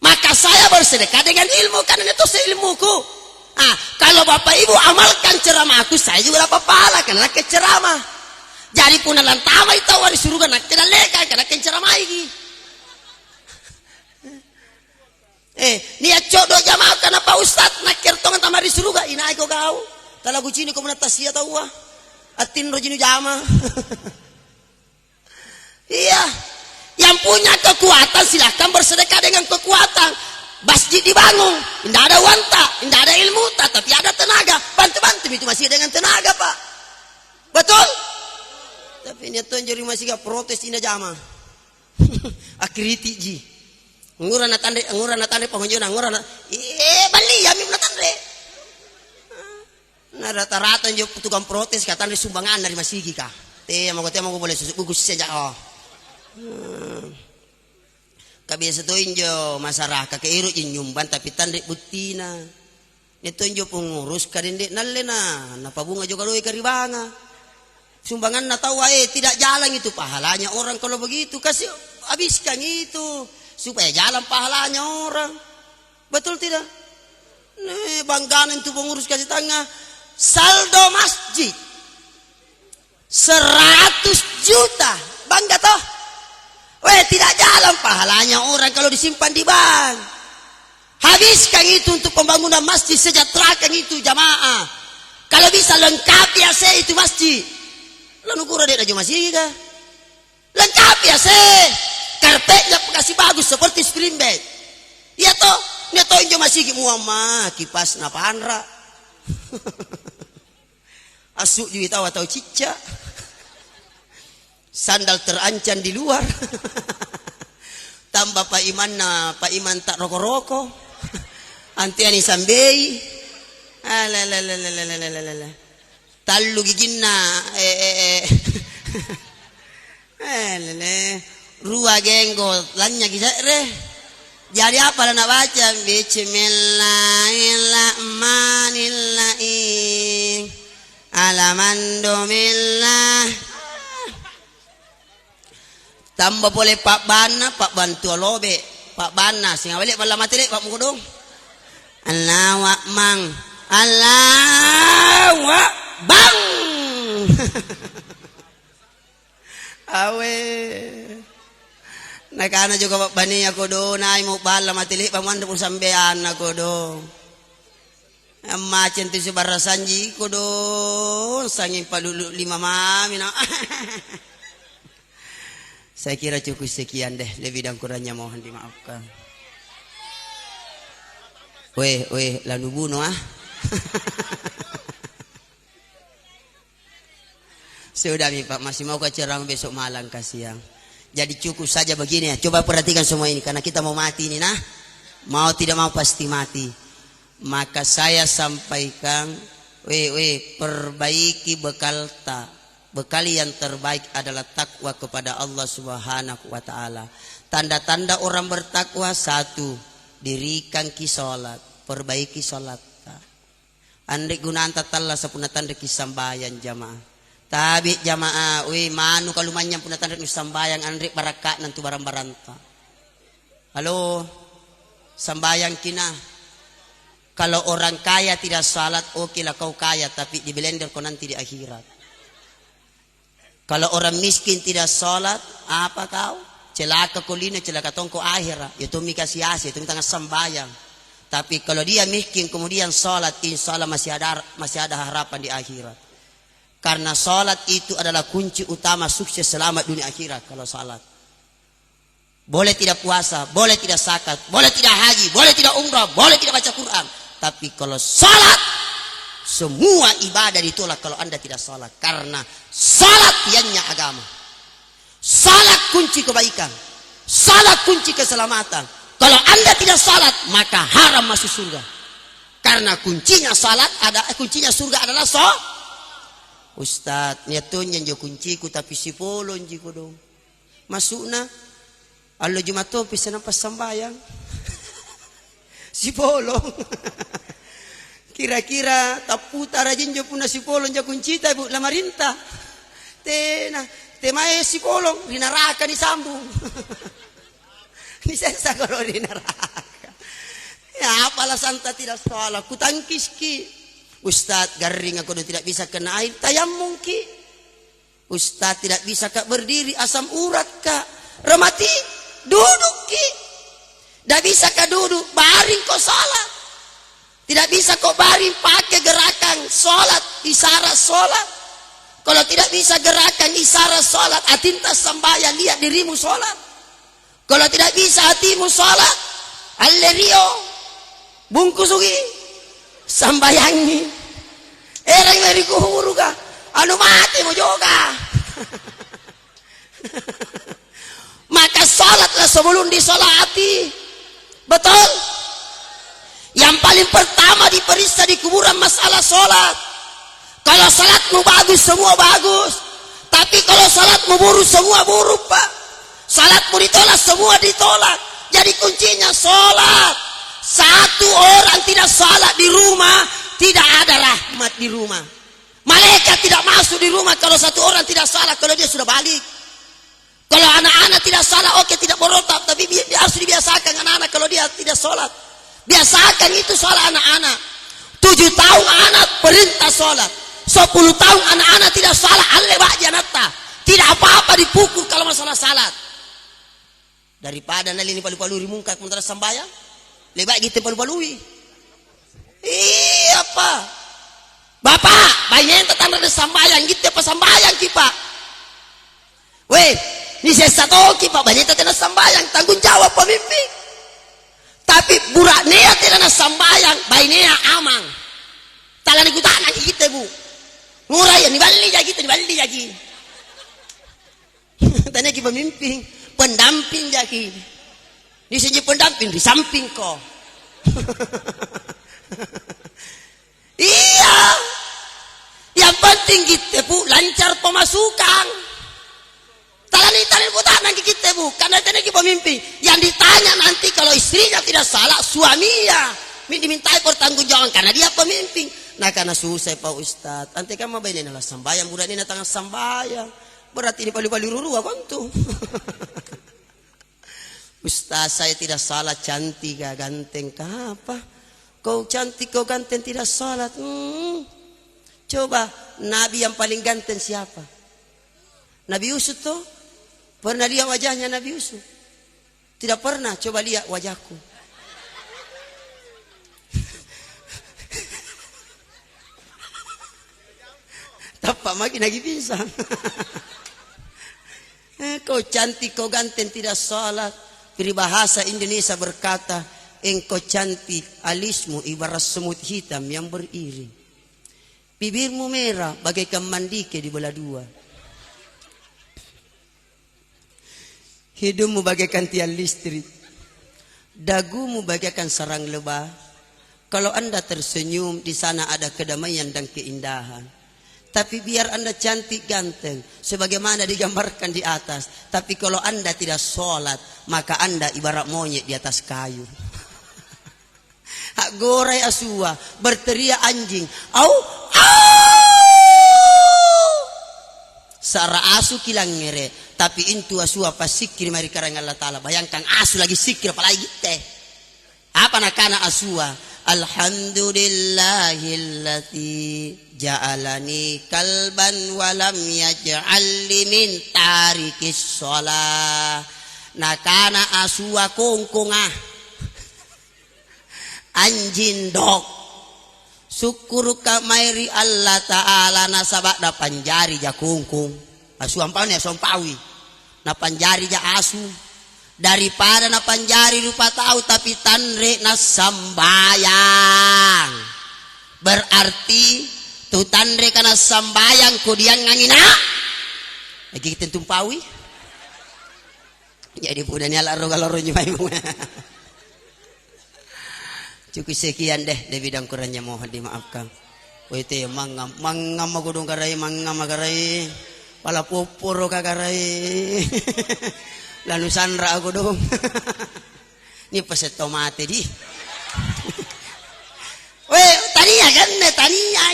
Maka saya bersedekah dengan ilmu karena itu seilmuku. Kalau Bapak Ibu amalkan ceramah aku, saya juga dapat pahala karena ceramah. Jadi pun lantama itu wari suruh nak tidak leka karena ceramah ini. Niat jodoh jamaah karena Pak Ustadz nak kertongan tamari suruh gak ina iko kau. Kalau kucini kau menatas ya tahu atin rojinu jamaah. Iya. Yang punya kekuatan silahkan bersedekah dengan kekuatan. Masjid dibangun, tidak ada wanta, tidak ada ilmu, tapi ada tenaga. Bantu-bantu itu masih dengan tenaga Pak. Betul? Tapi ini tuh jadi masih gak protes ini jamaah. Akriti ji. Nguran natande pengunjung nguran. Bali ya mi natande. Nah rata-rata jo tukang protes katanya sumbangan dari masih kah. Mau boleh susuk gugus saja kabiasa to injo masyarakat keirut nyumban tapi tandek butina nito injo pengurus kadende nallena napabunga juga doi karibanga sumbangan na tahu tidak jalan itu pahalanya orang kalau begitu kasih habiskan itu supaya jalan pahalanya orang betul tidak banggaan itu pengurus kasih tangga saldo masjid 100 juta bangga toh. Tidak jalan pahalanya orang kalau disimpan di bank. Habiskan itu untuk pembangunan masjid, sejahterakan itu jamaah. Kalau bisa lengkapi ya itu masjid. Lalu kurang dia aja masjid kah? Lengkapi ya karpetnya kasih bagus seperti spring bed. Iya toh, dia toh injo masjid muamah kipas napanra. Asuk juga tahu cicak. Sandal terancam di luar. Tambah Pak Iman tak rokok-rokok. Antiani sambei. Alalalalalalalalala. Tallu giginna. Rua genggo lanya kisare. Jadi apa nak baca? Bismillahirrahmanirrahim. Alamandomillah. Tambah boleh Pak Bana, Pak Bantu lobe, Pak Bana sing balik bala mati Pak mukudung. Allahu Akbar. Allahu Akbar. Awe. Nakana juga Pak Bani ako do, naay mo bala mati Pak manda po sambean ako do. Amma cento si barasanji ko do, sanging palulu 5 mami na. Saya kira cukup sekian deh, lebih dan kurangnya mohon dimaafkan. Weh, lalu bunuh ah. Sudah nih Pak, masih mau ke ceramah besok malam kasihan. Jadi cukup saja begini ya. Coba perhatikan semua ini karena kita mau mati ini nah. Mau tidak mau pasti mati. Maka saya sampaikan, perbaiki bekal tak. Bekal yang terbaik adalah takwa kepada Allah Subhanahu wa taala. Tanda-tanda orang bertakwa: 1, dirikan ki salat, perbaiki salat. Andai gunanta talla sapuna tanda ki sambayan jamaah. Tabi jamaah, manu kalumanya puna tanda ki sambayan andai baraka nantu barang-baranta. Halo, sambayang kina. Kalau orang kaya tidak salat, oke lah kau kaya, tapi di blender kau nanti di akhirat. Kalau orang miskin tidak sholat, apa kau? Celaka kulina, celaka tongko akhirat. Itu mikasi asih, itu tengah sembayang. Tapi kalau dia miskin kemudian sholat, insya Allah masih ada harapan di akhirat. Karena sholat itu adalah kunci utama sukses selamat dunia akhirat. Kalau sholat, boleh tidak puasa, boleh tidak zakat, boleh tidak haji, boleh tidak umrah, boleh tidak baca Quran. Tapi kalau sholat, semua ibadah ditolak kalau anda tidak sholat. Karena sholat tiannya agama. Sholat kunci kebaikan. Sholat kunci keselamatan. Kalau anda tidak sholat, maka haram masuk surga. Karena kuncinya sholat kuncinya surga adalah sholat. Ustaz, niatnya jo kunciku tapi si polon jiko dong. Masukna. Allah Jumato pisa nampas sambayang. Si polong. Kira-kira taputa rajin jo puna si polong jo kuncita ibu lamarinta. Temae si polong di neraka disambung. Ini saya kalau di neraka. Ya apalah santa tidak salah. Kutangkis ki. Ustaz garing aku tidak bisa kena air. Tayamum ki. Ustaz tidak bisa kak berdiri asam urat kak. Remati duduk ki. Tidak bisa kak duduk baring kau salat. Tidak bisa kau baring pakai gerakan sholat, isyarat sholat. Kalau tidak bisa gerakan isyarat sholat, atinta sambayang lihat dirimu sholat. Kalau tidak bisa hatimu sholat, allerio, bungkusugi, sambayangi. Erang dari kuhuru ka, anu mati mo juga. Maka sholatlah sebelum disolati. Betul? Yang paling pertama diperiksa di kuburan masalah sholat. Kalau sholatmu bagus, semua bagus. Tapi kalau sholatmu buruk, semua buruk pak. Sholatmu ditolak, semua ditolak. Jadi kuncinya sholat. Satu orang tidak sholat di rumah, tidak ada rahmat di rumah. Malaikat tidak masuk di rumah kalau satu orang tidak sholat, kalau dia sudah balik. Kalau anak-anak tidak sholat, oke tidak berotak, tapi harus dibiasakan anak-anak kalau dia tidak sholat. Biasakan itu soal anak-anak. 7 tahun anak perintah sholat. 10 tahun anak-anak tidak sholat. Alebak janata. Tidak apa-apa dipukul kalau masalah salat. Daripada nali ini palu-palui mungkak mentara sambayang. Lebak gitu palu-palui. Iya pak. Bapak, banyak yang tetangga ada sambayang gitu apa sambayang kipa. Weh, ini saya satu kipa banyak yang tetangga sambayang. Tanggung jawab pemimpin. Tapi burak nea tidak nak sambayang, bayi nea amang. Talan ikut anak kita bu. Ngurai ni balik lagi, ni balik lagi. Tanya kita pemimpin, pendamping lagi. Di sini pendamping di samping kau. Iya. Yang penting kita bu lancar pemasukan. Talani putar nanti kita bu, karena itu pemimpin. Yang ditanya nanti kalau istrinya tidak salah, suaminya dimintai pertanggungjawaban karena dia pemimpin. Nah karena susah Pak Ustadz. Nanti kan mau bayar adalah sambayang, budak ini tangan sambayang. Berarti ini bali-bali ruru apa tuh? Ustaz saya tidak salah, cantik kah, ganteng kah apa? Kau cantik, kau ganteng tidak salat. Coba Nabi yang paling ganteng siapa? Nabi Yusuf tuh. Pernah lihat wajahnya Nabi Yusuf? Tidak pernah. Coba lihat wajahku. Tapak makin lagi pingsan. Kau cantik, kau ganteng tidak salat. Peribahasa Indonesia berkata, engkau cantik, alismu ibarat semut hitam yang beriring. Bibirmu merah bagaikan mandike di belah dua. Hidungmu bagaikan tiang listrik. Dagumu bagaikan sarang lebah. Kalau Anda tersenyum, di sana ada kedamaian dan keindahan. Tapi biar Anda cantik ganteng sebagaimana digambarkan di atas, tapi kalau Anda tidak sholat, maka Anda ibarat monyet di atas kayu. Hak gorai asua, berteriak anjing, au au. Sara asu kilang ngere, tapi intu asua pas sikir mari karang Allah Ta'ala. Bayangkan asu lagi sikir apalagi teh. Apa nakana asua? Alhamdulillahillati ja'alani kalban walam yaj'alli min tarikis sholah. Nakana asua kongkongah anjing dok. Syukur ka mairi Allah Ta'ala nasabak da panjari ja kongkong. Asu ampaunya sompawi. Na panjari ja asu. Daripada na panjari rupa tahu tapi tanre na sambayang. Berarti tu tanre kana sambayang kudian ngangina. Lagi kita tumpawi. Jadi pudanya laro-laro nyumai mo. Cukup sekian deh dari bidang kurangnya, mohon dimaafkan. Wete mangam magudong karay, mangam magaray. Pala poporo kagaray. Lalu Sandra aku dong. Ini peset tomate di. Weh, tania kan tania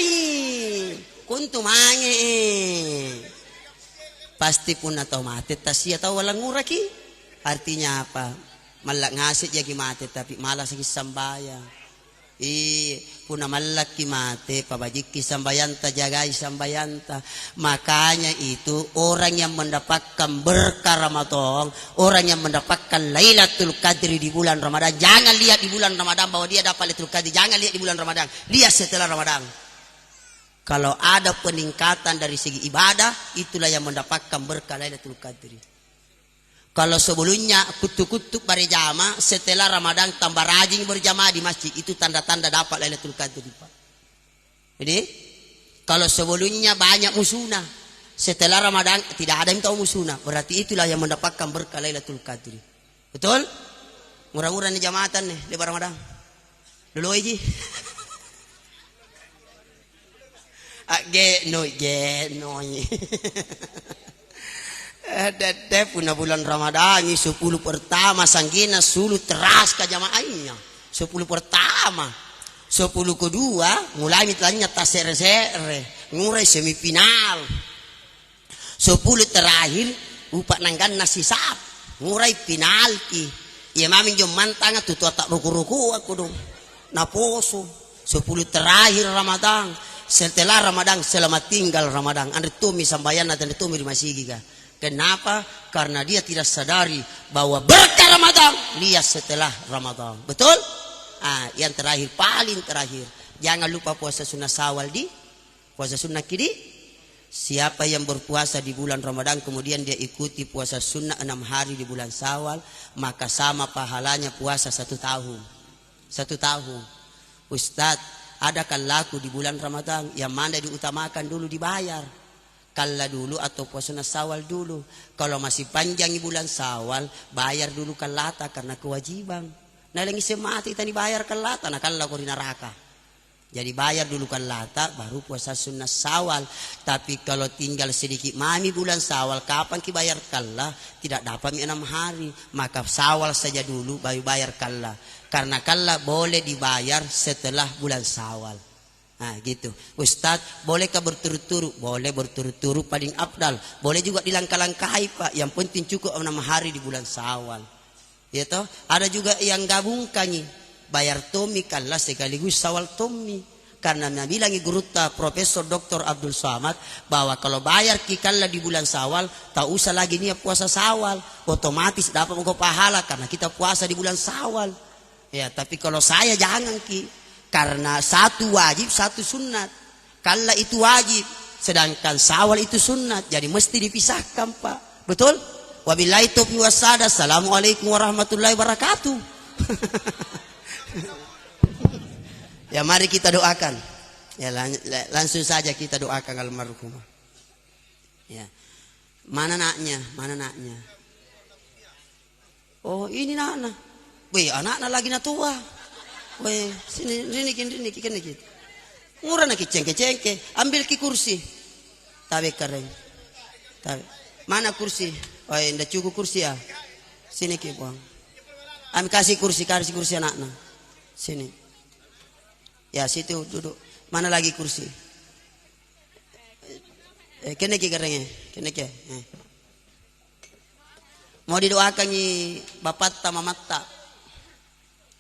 kuntu mange. Pasti pun tomate tasia tahu walang nguraki. Artinya apa? Malak ngasih jadi mate tapi malas lagi sambayang. Puna malak ki mate pabajik ki sambayanta jagai sambayanta. Makanya itu orang yang mendapatkan berkah Ramadan, orang yang mendapatkan Lailatul Qadri di bulan Ramadan. Jangan lihat di bulan Ramadan bahwa dia dapat Lailatul Qadri. Jangan lihat di bulan Ramadan. Lihat setelah Ramadan. Kalau ada peningkatan dari segi ibadah, itulah yang mendapatkan berkah Lailatul Qadri. Kalau sebelumnya kutuk-kutuk berjamaah, setelah Ramadan tambah rajin berjamaah di masjid, itu tanda-tanda dapat Lailatul Qadri, Pak. Jadi, kalau sebelumnya banyak musuna, setelah Ramadan tidak ada yang tahu musuna, berarti itulah yang mendapatkan berkah Lailatul Qadri. Betul? Murah-murah nih jamaatan nih di Ramadan. Dulu aja. Genoi. Dede puna bulan Ramadhan 10 pertama sanggina sulut teras ke jamaahnya 10 pertama 10 kedua mulai mitlanya tasere-sere ngurai semifinal 10 terakhir upak nanggan nasi sap ngurai penalti ya mami jom mantanga tutu tak ruku-ruku aku dong naposo 10 terakhir Ramadhan setelah Ramadhan selama tinggal Ramadhan anda tumi sambayana dan tumi masih giga. Kenapa? Karena dia tidak sadari bahwa berkah Ramadan lihat setelah Ramadan. Betul? Yang terakhir, paling terakhir, jangan lupa puasa sunnah Syawal di puasa sunnah kidi. Siapa yang berpuasa di bulan Ramadan kemudian dia ikuti puasa sunnah 6 hari di bulan Syawal, maka sama pahalanya puasa 1 tahun. 1 tahun. Ustadz, adakah laku di bulan Ramadan yang mana diutamakan dulu dibayar? Kala dulu atau puasa Syawal dulu. Kalau masih panjang bulan Syawal, bayar dulu kalata karena kewajiban. Nalangi semati tani bayar kalata na kalla ko neraka. Jadi bayar dulu kalata baru puasa sunnah Syawal. Tapi kalau tinggal sedikit mami bulan Syawal, kapan ki bayar kalla? Tidak dapat 6 hari, maka Syawal saja dulu baru bayar kalla. Karena kalla boleh dibayar setelah bulan Syawal. Nah gitu. Ustadz, bolehkah berturut-turut? Boleh berturut-turut paling afdal. Boleh juga dilangkah-langkahi Pak. Yang penting cukup 6 hari di bulan Syawal. Ya toh? Ada juga yang gabungkan bayar tomi kalla sekaligus Syawal tomi. Karena Nabi bilang guruta Profesor Dr. Abdul Somad bahwa kalau bayar ki kalla di bulan Syawal, tak usah lagi niat puasa Syawal, otomatis dapat engkau pahala karena kita puasa di bulan Syawal. Ya, tapi kalau saya jangan ki. Karena satu wajib, satu sunat. Kalla itu wajib, sedangkan Syawal itu sunat. Jadi mesti dipisahkan Pak. Betul? Wabillahi taufiq wassadah. Assalamualaikum warahmatullahi wabarakatuh. Ya mari kita doakan. Ya langsung saja kita doakan almarhumah. Ya. Mana naknya? Mana naknya? Oh ini nakna. Weh anak-anak lagi na tua. Weh, sini kini. Murah nak cengke. Ambil ki kursi. Tabe keren. Tabe. Mana kursi? Oh, ndak cukup kursi ya. Sini ki buang. Ambil kasih kursi anak-anak. Sini. Ya, situ duduk. Mana lagi kursi? Kene ki kerengnya. Kene ki. Mau didoakan ni bapak ta mamatta.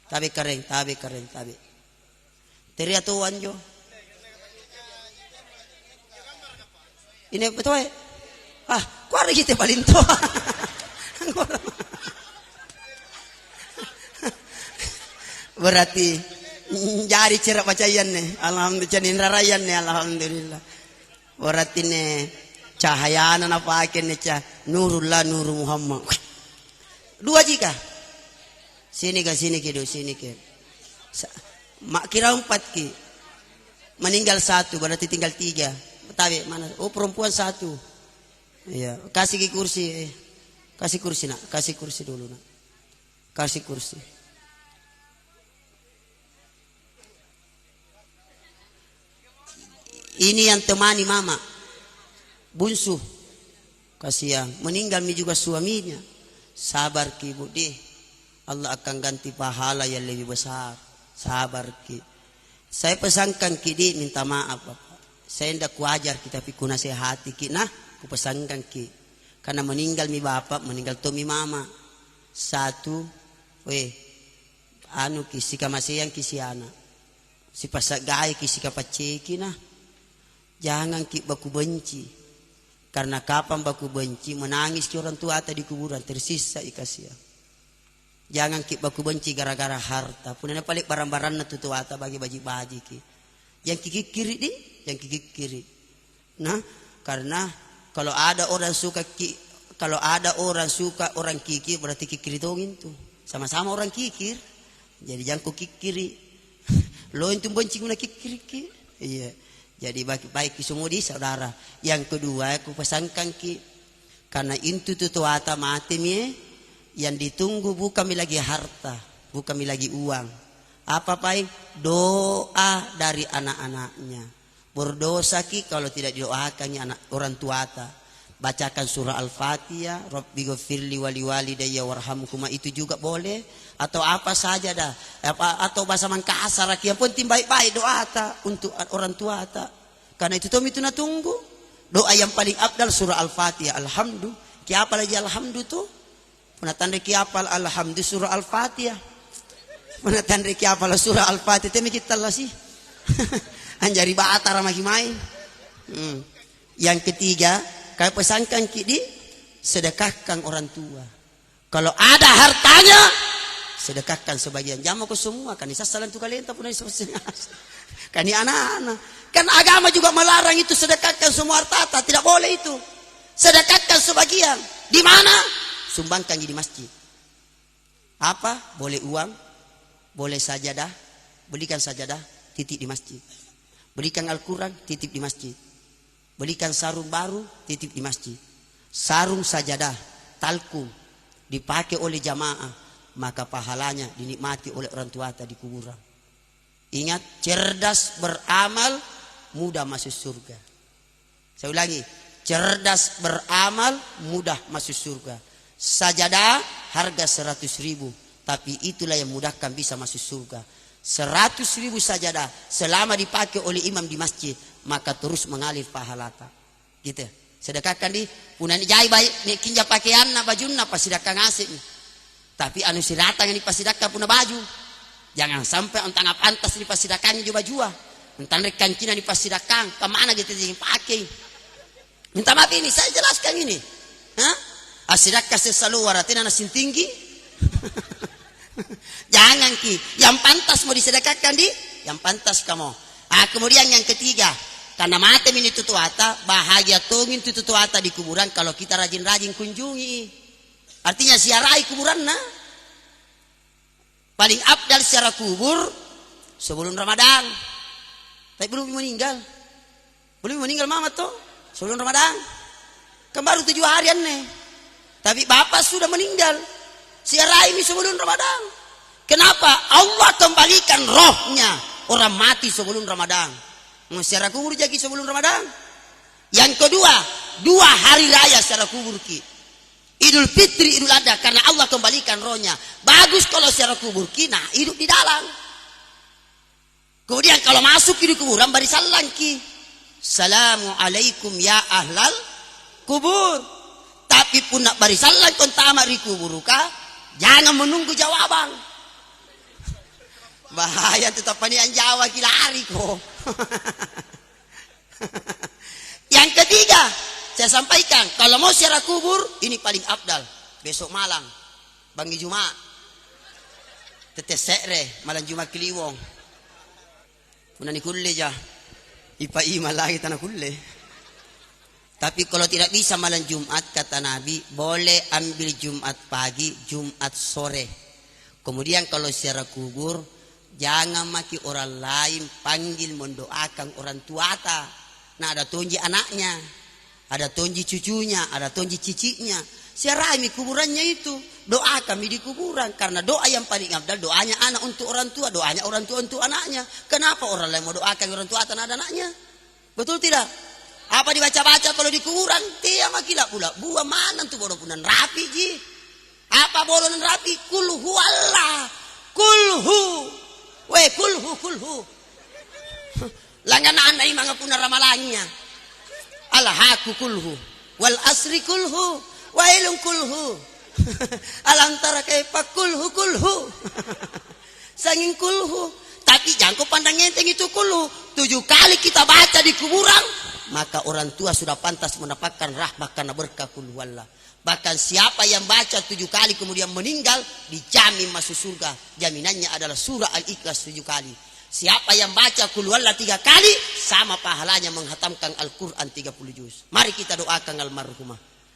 Tabi kering. Teriak tuan jo. Ini betul ya? Kau ada kita paling tua. Berarti jari cerap pacayan nih. Alhamdulillah canin rarayan nih. Alhamdulillah. Berarti nih cahaya anak apa akhirnya cah Nurullah Nuru Muhammad. 2 jika. Sini ke. Mak kira 4 ki. Meninggal 1 berarti tinggal 3. Tapi mana? Oh perempuan 1. Iya, kasih ki kursi. Kasih kursi nak, kasih kursi dulu nak. Kasih kursi. Ini yang temani mama. Bunsu. Kasihan, meninggal mi juga suaminya. Sabar ki Bu deh. Allah akan ganti pahala yang lebih besar. Sabar ki. Saya pesankan ki di minta maaf Bapak. Saya hendak kuajar kita tapi ku nasihati ki. Nah, ku pesankan ki. Karena meninggal mi bapak, meninggal tu mi mama. 1, ki sika masayang ki si anak. Si pasagay ki sika paceki nah. Jangan ki baku benci. Karena kapan baku benci menangis ki orang tua di kuburan tersisa ikasih. Jangan ki baku benci gara-gara harta. Punana palik barang-barang na tutuata bagi baji-baji ki. Yang kiki kiri di, yang kiki kiri. Nah, karena kalau ada orang suka orang kiki berarti kikir dongin tuh. Sama-sama orang kikir. Jadi jangan ku kikiri. Lo itu benci guna kikiri ki. Iya. Jadi baik ki semua di saudara. Yang kedua aku pesankan ki karena itu tutuata mati mi. Yang ditunggu bukan lagi harta, bukan lagi uang. Apa baik? Doa dari anak-anaknya. Berdosa ki kalau tidak didoakan anak orang tua ta. Bacakan surah Al-Fatihah, Rabbi ghafirli wali walidayya warhamhuma itu juga boleh atau apa saja dah. Atau bahasa Mangkasar yang penting baik-baik doa ta untuk orang tua ta. Karena itu itu na tunggu. Doa yang paling afdal surah Al-Fatihah. Alhamdulillah. Kiapa lagi alhamdulillah tuh? Penatan reki apal alhamdulillah surah Al-Fatihah. Penatan reki apal surah Al-Fatihah. Temi kita lah sih. Anjari batar maki main. Yang ketiga, kaya pesankan kidi sedekahkan orang tua. Kalau ada hartanya, sedekahkan sebagian. Jangan ke semua kan. Isa salan tu kalian tak pernah kan ini anak-anak. Kan agama juga melarang itu sedekahkan semua harta. Tidak boleh itu. Sedekahkan sebagian. Di mana? Sumbangkan di masjid. Apa? Boleh uang, boleh sajadah, belikan sajadah, titip di masjid. Belikan Al-Quran, titip di masjid. Belikan sarung baru, titip di masjid. Sarung sajadah, talkum, dipakai oleh jamaah. maka pahalanya dinikmati oleh orang tua di kuburan. Ingat, cerdas beramal mudah masuk surga. Saya ulangi, cerdas beramal mudah masuk surga. Sajadah harga 100.000, tapi itulah yang mudahkan bisa masuk surga. 100.000 sajadah selama dipakai oleh imam di masjid, maka terus mengalir pahalata. Gitu. Sedekahkan di punan jai baik ni kinja pakaian na baju na pasidakah ngasih ni. Tapi anu siratang yang dipasidakah puna baju. Jangan sampai ontang pantas dipasidakahnya juga baju. Entang rekan Cina dipasidakah kemana gitu yang pakai. Minta maaf ini saya jelaskan ini. Hah? Asidakah sesalu waratin nasin tinggi. Jangan ki, yang pantas mau disedekahkan di, yang pantas kamu. Kemudian yang ketiga, karena mati ini tutuata, bahagia tungin tutuata di kuburan kalau kita rajin-rajin kunjungi. Artinya siarai kuburan nah. Paling abdal secara kubur sebelum Ramadan. Tapi belum meninggal. Belum meninggal mama tuh sebelum Ramadan. Kan baru 7 harian nih. Tapi bapak sudah meninggal. Siarai ini sebelum Ramadan. Kenapa? Allah kembalikan rohnya orang mati sebelum Ramadan. Secara kubur jadi sebelum Ramadan. Yang kedua, 2 hari raya secara kubur ki. Idul Fitri, Idul Adha, karena Allah kembalikan rohnya. Bagus kalau secara kubur ki, nah hidup di dalam. Kemudian kalau masuk di kuburan bari salam ki. Assalamualaikum ya ahlal kubur. Tapi pun nak bari salam kon tamat di kubur ka, jangan menunggu jawaban. Bahaya tetap panian Jawa ki lari kok. Yang ketiga, saya sampaikan, kalau mau secara kubur ini paling afdal. Besok malam, bangi Jumat, tetes sekre, malam Jumat Kliwong. Punani kulle jah, ipa ima lagi tanah kulle. Tapi kalau tidak bisa malam Jumat kata Nabi, boleh ambil Jumat pagi, Jumat sore. Kemudian kalau secara kubur, jangan maki orang lain panggil mendoakan orang tuata. Nah ada tonji anaknya, ada tonji cucunya, ada tonji ciciknya. Siarami kuburannya itu, doa kami di kuburan. Karena doa yang paling abdal, doanya anak untuk orang tua, doanya orang tua untuk anaknya. Kenapa orang lain mau doakan orang tua tanah anaknya? Betul tidak? Apa dibaca-baca kalau di kuburan? Tiap makilah pula. Buah mana tuh bodoh punan rapi ji? Apa bodoh dan rapi? Kulhu Allah, kulhu. Weh kulhu. Langan anak imang puna ramalangnya. Alhaku kulhu. Wal asri kulhu. Wailung kulhu. Alantara kaipa kulhu. Sanging kulhu. Tapi jangan kau pandang enteng itu kulhu. 7 kali kita baca di kuburan, maka orang tua sudah pantas mendapatkan rahmat karena berkah kulhu Allah. Bahkan siapa yang baca 7 kali kemudian meninggal, dijamin masuk surga. Jaminannya adalah surah Al-Ikhlas 7 kali. Siapa yang baca Qul Huwallah 3 kali, sama pahalanya menghatamkan Al-Quran 30 juz. Mari kita doakan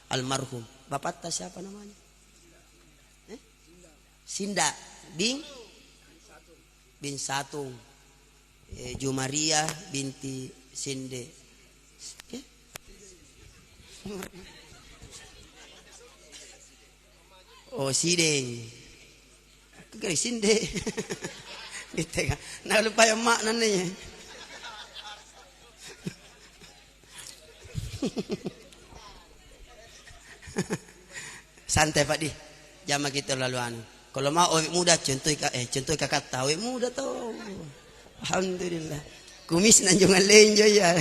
almarhum. Bapak tak siapa namanya? Sinda bin Satung. Jumaria binti Sinde. Oh Sideng. Kagak Sinde. Di tengah. Nah lupa yang mak nananya. Santai Pak Di. Jama kita lalu anu. Kalau mau awet muda contoh kakak tahu awet muda tahu. Alhamdulillah. Kumis nanjungan lenjo ya.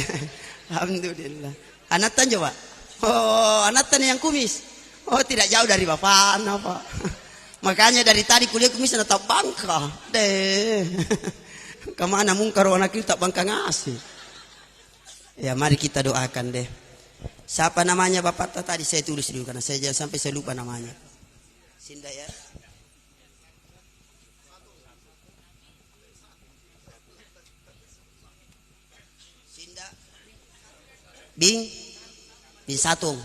Alhamdulillah. Anatan coba. Oh, anatan yang kumis. Oh, tidak jauh dari bapak anak Pak. Makanya dari tadi kuliah kumis tak bangka. Deh. Kemana mungkar anak kita tak bangka ngasih. Ya mari kita doakan deh. Siapa namanya bapak tadi saya tulis dulu karena saya jangan sampai saya lupa namanya. Sinda ya. Sinda bin Satung.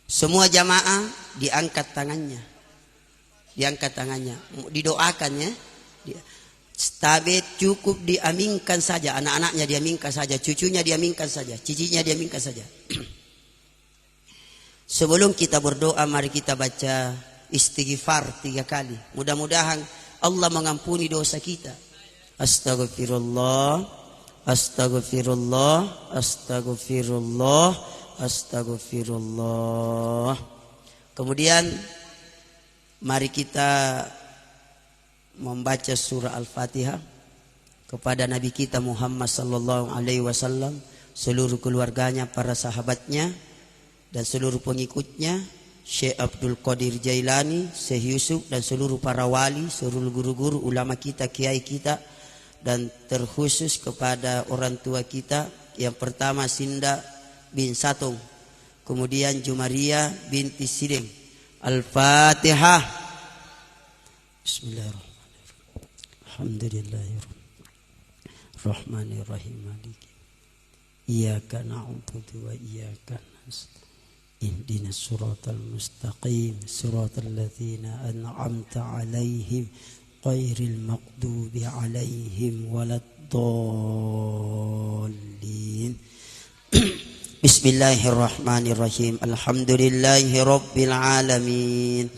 Semua jamaah diangkat tangannya. Diangkat tangannya. Didoakannya. Tapi cukup diaminkan saja, anak-anaknya diaminkan saja, cucunya diaminkan saja, cicinya diaminkan saja. Sebelum kita berdoa, mari kita baca istighfar 3 kali. Mudah-mudahan Allah mengampuni dosa kita. Astagfirullah, astagfirullah, astagfirullah, astagfirullah. Kemudian mari kita membaca surah Al-Fatihah kepada Nabi kita Muhammad sallallahu alaihi wasallam, seluruh keluarganya, para sahabatnya dan seluruh pengikutnya, Syekh Abdul Qadir Jailani, Syekh Yusuf dan seluruh para wali, seluruh guru-guru, ulama kita, kiai kita, dan terkhusus kepada orang tua kita. Yang pertama Sinda bin Satung, kemudian Jumaria binti Siding. Al-Fatihah. Bismillahirrahmanirrahim. Alhamdulillahirrahmanirrahim. Maliki iyyaka na'budu wa iyyaka nasta'in. Ihdinas siratal mustaqim, siratal ladzina an'amta 'alaihim ghairil maghdubi 'alaihim waladdallin. Bismillahirrahmanirrahim. Alhamdulillahi rabbil alamin.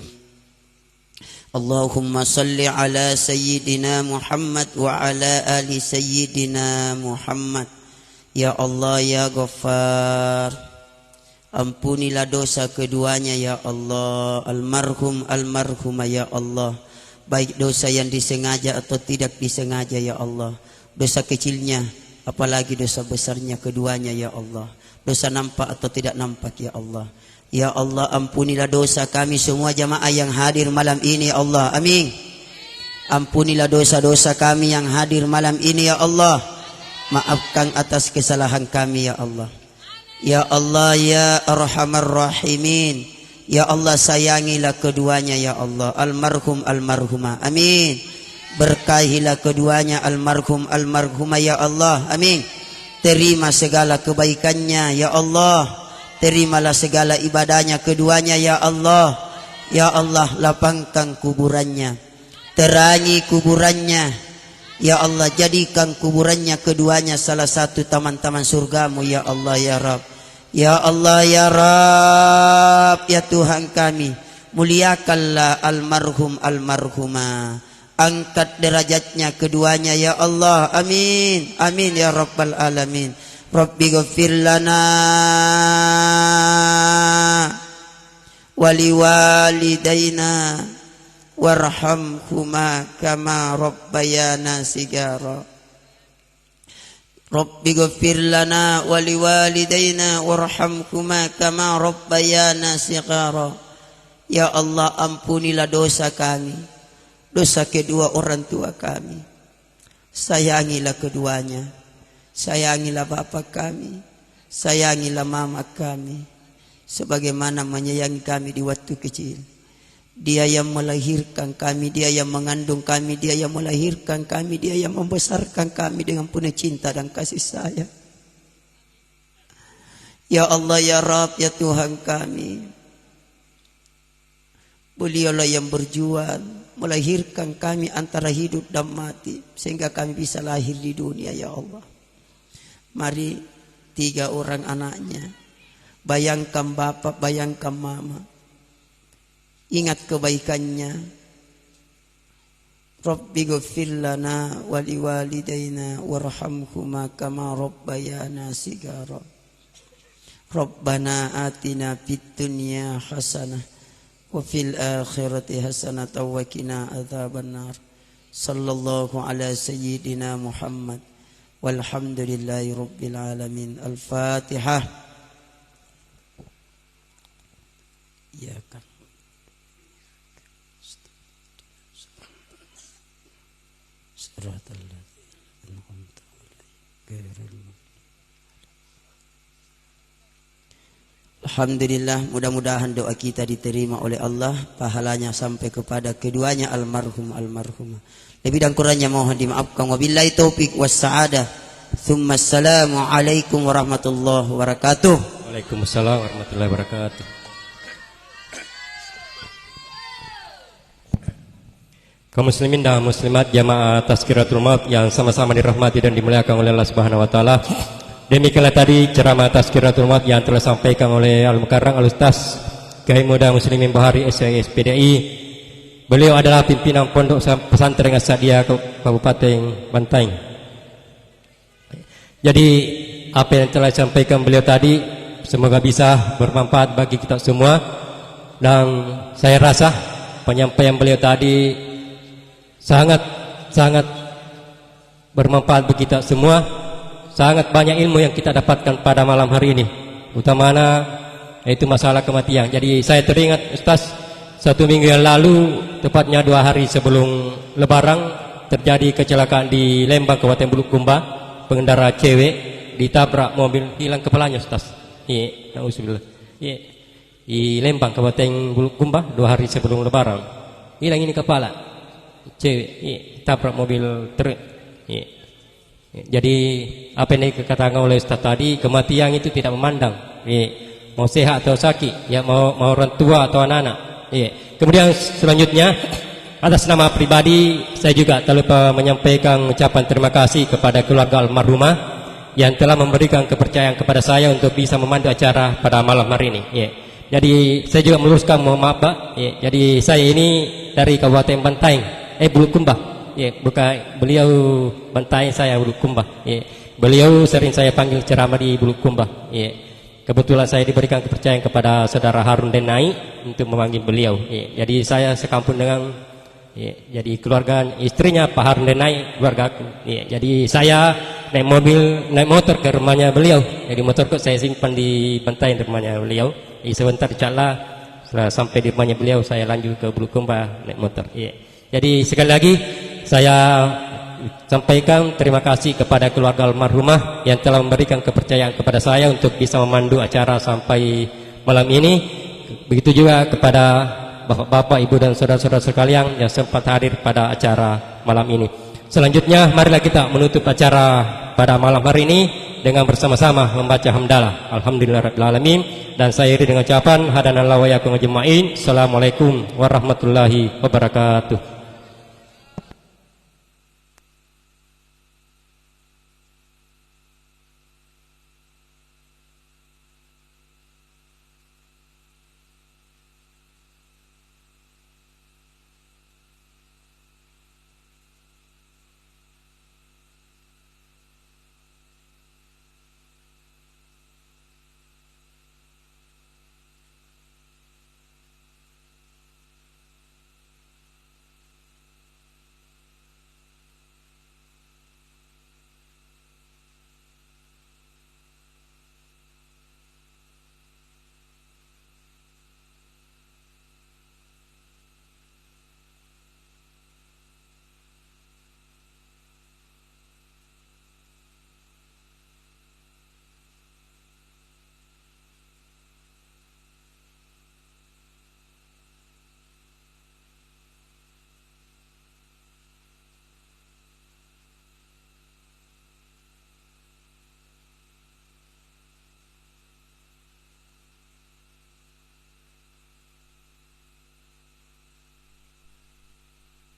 Allahumma salli ala sayyidina Muhammad wa ala ali sayyidina Muhammad. Ya Allah ya Ghaffar, ampunilah dosa keduanya ya Allah. Almarhum almarhumah ya Allah, baik dosa yang disengaja atau tidak disengaja ya Allah. Dosa kecilnya apalagi dosa besarnya keduanya ya Allah. Dosa nampak atau tidak nampak ya Allah. Ya Allah, ampunilah dosa kami semua jamaah yang hadir malam ini ya Allah. Amin. Ampunilah dosa-dosa kami yang hadir malam ini ya Allah. Maafkan atas kesalahan kami ya Allah. Ya Allah ya Arhamar Rahimin. Ya Allah, sayangilah keduanya ya Allah. Almarhum almarhumah. Amin. Berkahilah keduanya almarhum almarhumah ya Allah. Amin. Terima segala kebaikannya ya Allah. Terimalah segala ibadahnya keduanya ya Allah. Ya Allah, lapangkan kuburannya, terangi kuburannya. Ya Allah, jadikan kuburannya keduanya salah satu taman-taman surgamu ya Allah ya Rabb. Ya Allah ya Rabb, ya Tuhan kami, muliakanlah almarhum almarhumah, angkat derajatnya keduanya ya Allah. Amin. Amin ya Rabbal alamin. Rabbi ghafir lana wali walidaina warhamhuma kama rabbayana sigara. Rabbi ghafir lana wali walidaina warhamhuma kama rabbayana sigara. Ya Allah, ampunilah dosa kami, dosa kedua orang tua kami. Sayangilah keduanya. Sayangilah bapak kami, sayangilah mama kami, sebagaimana menyayangi kami di waktu kecil. Dia yang melahirkan kami, dia yang mengandung kami, dia yang melahirkan kami, dia yang membesarkan kami dengan penuh cinta dan kasih sayang. Ya Allah ya Rabb, ya Tuhan kami, beliaulah yang berjuang melahirkan kami antara hidup dan mati, sehingga kami bisa lahir di dunia ya Allah. Mari 3 orang anaknya, bayangkan bapak, bayangkan mama, ingat kebaikannya. Rabbi ghafir lana wa liwalidayna warhamhuma kama rabbayana sigara. Rabbana atina fid dunya hasanah wa fil akhirati hasanah wa qina adzabannar. Sallallahu ala sayyidina Muhammad walhamdulillahi rabbil alamin. Al-Fatihah. Ya kan. Alhamdulillah, mudah-mudahan doa kita diterima oleh Allah, pahalanya sampai kepada keduanya almarhum almarhumah. Lebih dan kurangnya mohon dimaafkan. Wabillahi taufik wassa'adah. Tsumma assalamu alaikum warahmatullahi wabarakatuh. Waalaikumsalam warahmatullahi wabarakatuh. kaum muslimin dan muslimat jamaah Tazkiratul Maut yang sama-sama dirahmati dan dimuliakan oleh Allah Subhanahu wa taala. Demikianlah tadi ceramah Tazkiratul Maut yang telah disampaikan oleh Al-Mukarram Al-Ustaz Kiai Muda Muslimin Bahari SPDI. Beliau adalah pimpinan Pondok Pesantren As-Sadia Kabupaten Bantaeng. Jadi apa yang telah disampaikan beliau tadi semoga bisa bermanfaat bagi kita semua, dan saya rasa penyampaian beliau tadi sangat bermanfaat bagi kita semua. Sangat banyak ilmu yang kita dapatkan pada malam hari ini, utamanya yaitu masalah kematian. Jadi saya teringat Ustaz, 1 minggu yang lalu, tepatnya 2 hari sebelum Lebaran, terjadi kecelakaan di Lembang Kabupaten Bulukumba. Pengendara cewek ditabrak mobil, hilang kepalanya Ustaz. Iya, nauzubillah. Iya. Di Lembang Kabupaten Bulukumba 2 hari sebelum Lebaran, hilang ini kepala cewek, iya, tabrak mobil truk. Iya. Jadi apa yang dikatakan oleh Ustaz tadi, kematian itu tidak memandang, mau sehat atau sakit, ya mau orang tua atau anak-anak. Kemudian selanjutnya, atas nama pribadi saya juga tak lupa menyampaikan ucapan terima kasih kepada keluarga almarhumah yang telah memberikan kepercayaan kepada saya untuk bisa memandu acara pada malam hari ini. Jadi saya juga meluruskan, mohon maaf Pak. Jadi saya ini dari Kabupaten Bantaeng, Bulukumba. Bukan beliau Bantaeng, saya Bulukumba. Beliau sering saya panggil ceramah di Bulukumba. Kebetulan saya diberikan kepercayaan kepada saudara Harun Denai untuk memanggil beliau. Jadi saya sekampung dengan jadi keluarga istrinya Pak Harun Denai, keluarga aku. Jadi saya naik motor ke rumahnya beliau. Jadi motorku saya simpan di Bantaeng, rumahnya beliau. Sebentar insyaallah setelah sampai di rumahnya beliau saya lanjut ke Bulukumba naik motor. Jadi sekali lagi saya sampaikan terima kasih kepada keluarga almarhumah yang telah memberikan kepercayaan kepada saya untuk bisa memandu acara sampai malam ini. Begitu juga kepada bapak-bapak, ibu dan saudara-saudara sekalian yang sempat hadir pada acara malam ini. Selanjutnya marilah kita menutup acara pada malam hari ini dengan bersama-sama membaca hamdalah alhamdulillahirabbil alamin, dan saya iri dengan ucapan hadanallahu wa iyyakum ajmain. Assalamualaikum warahmatullahi wabarakatuh.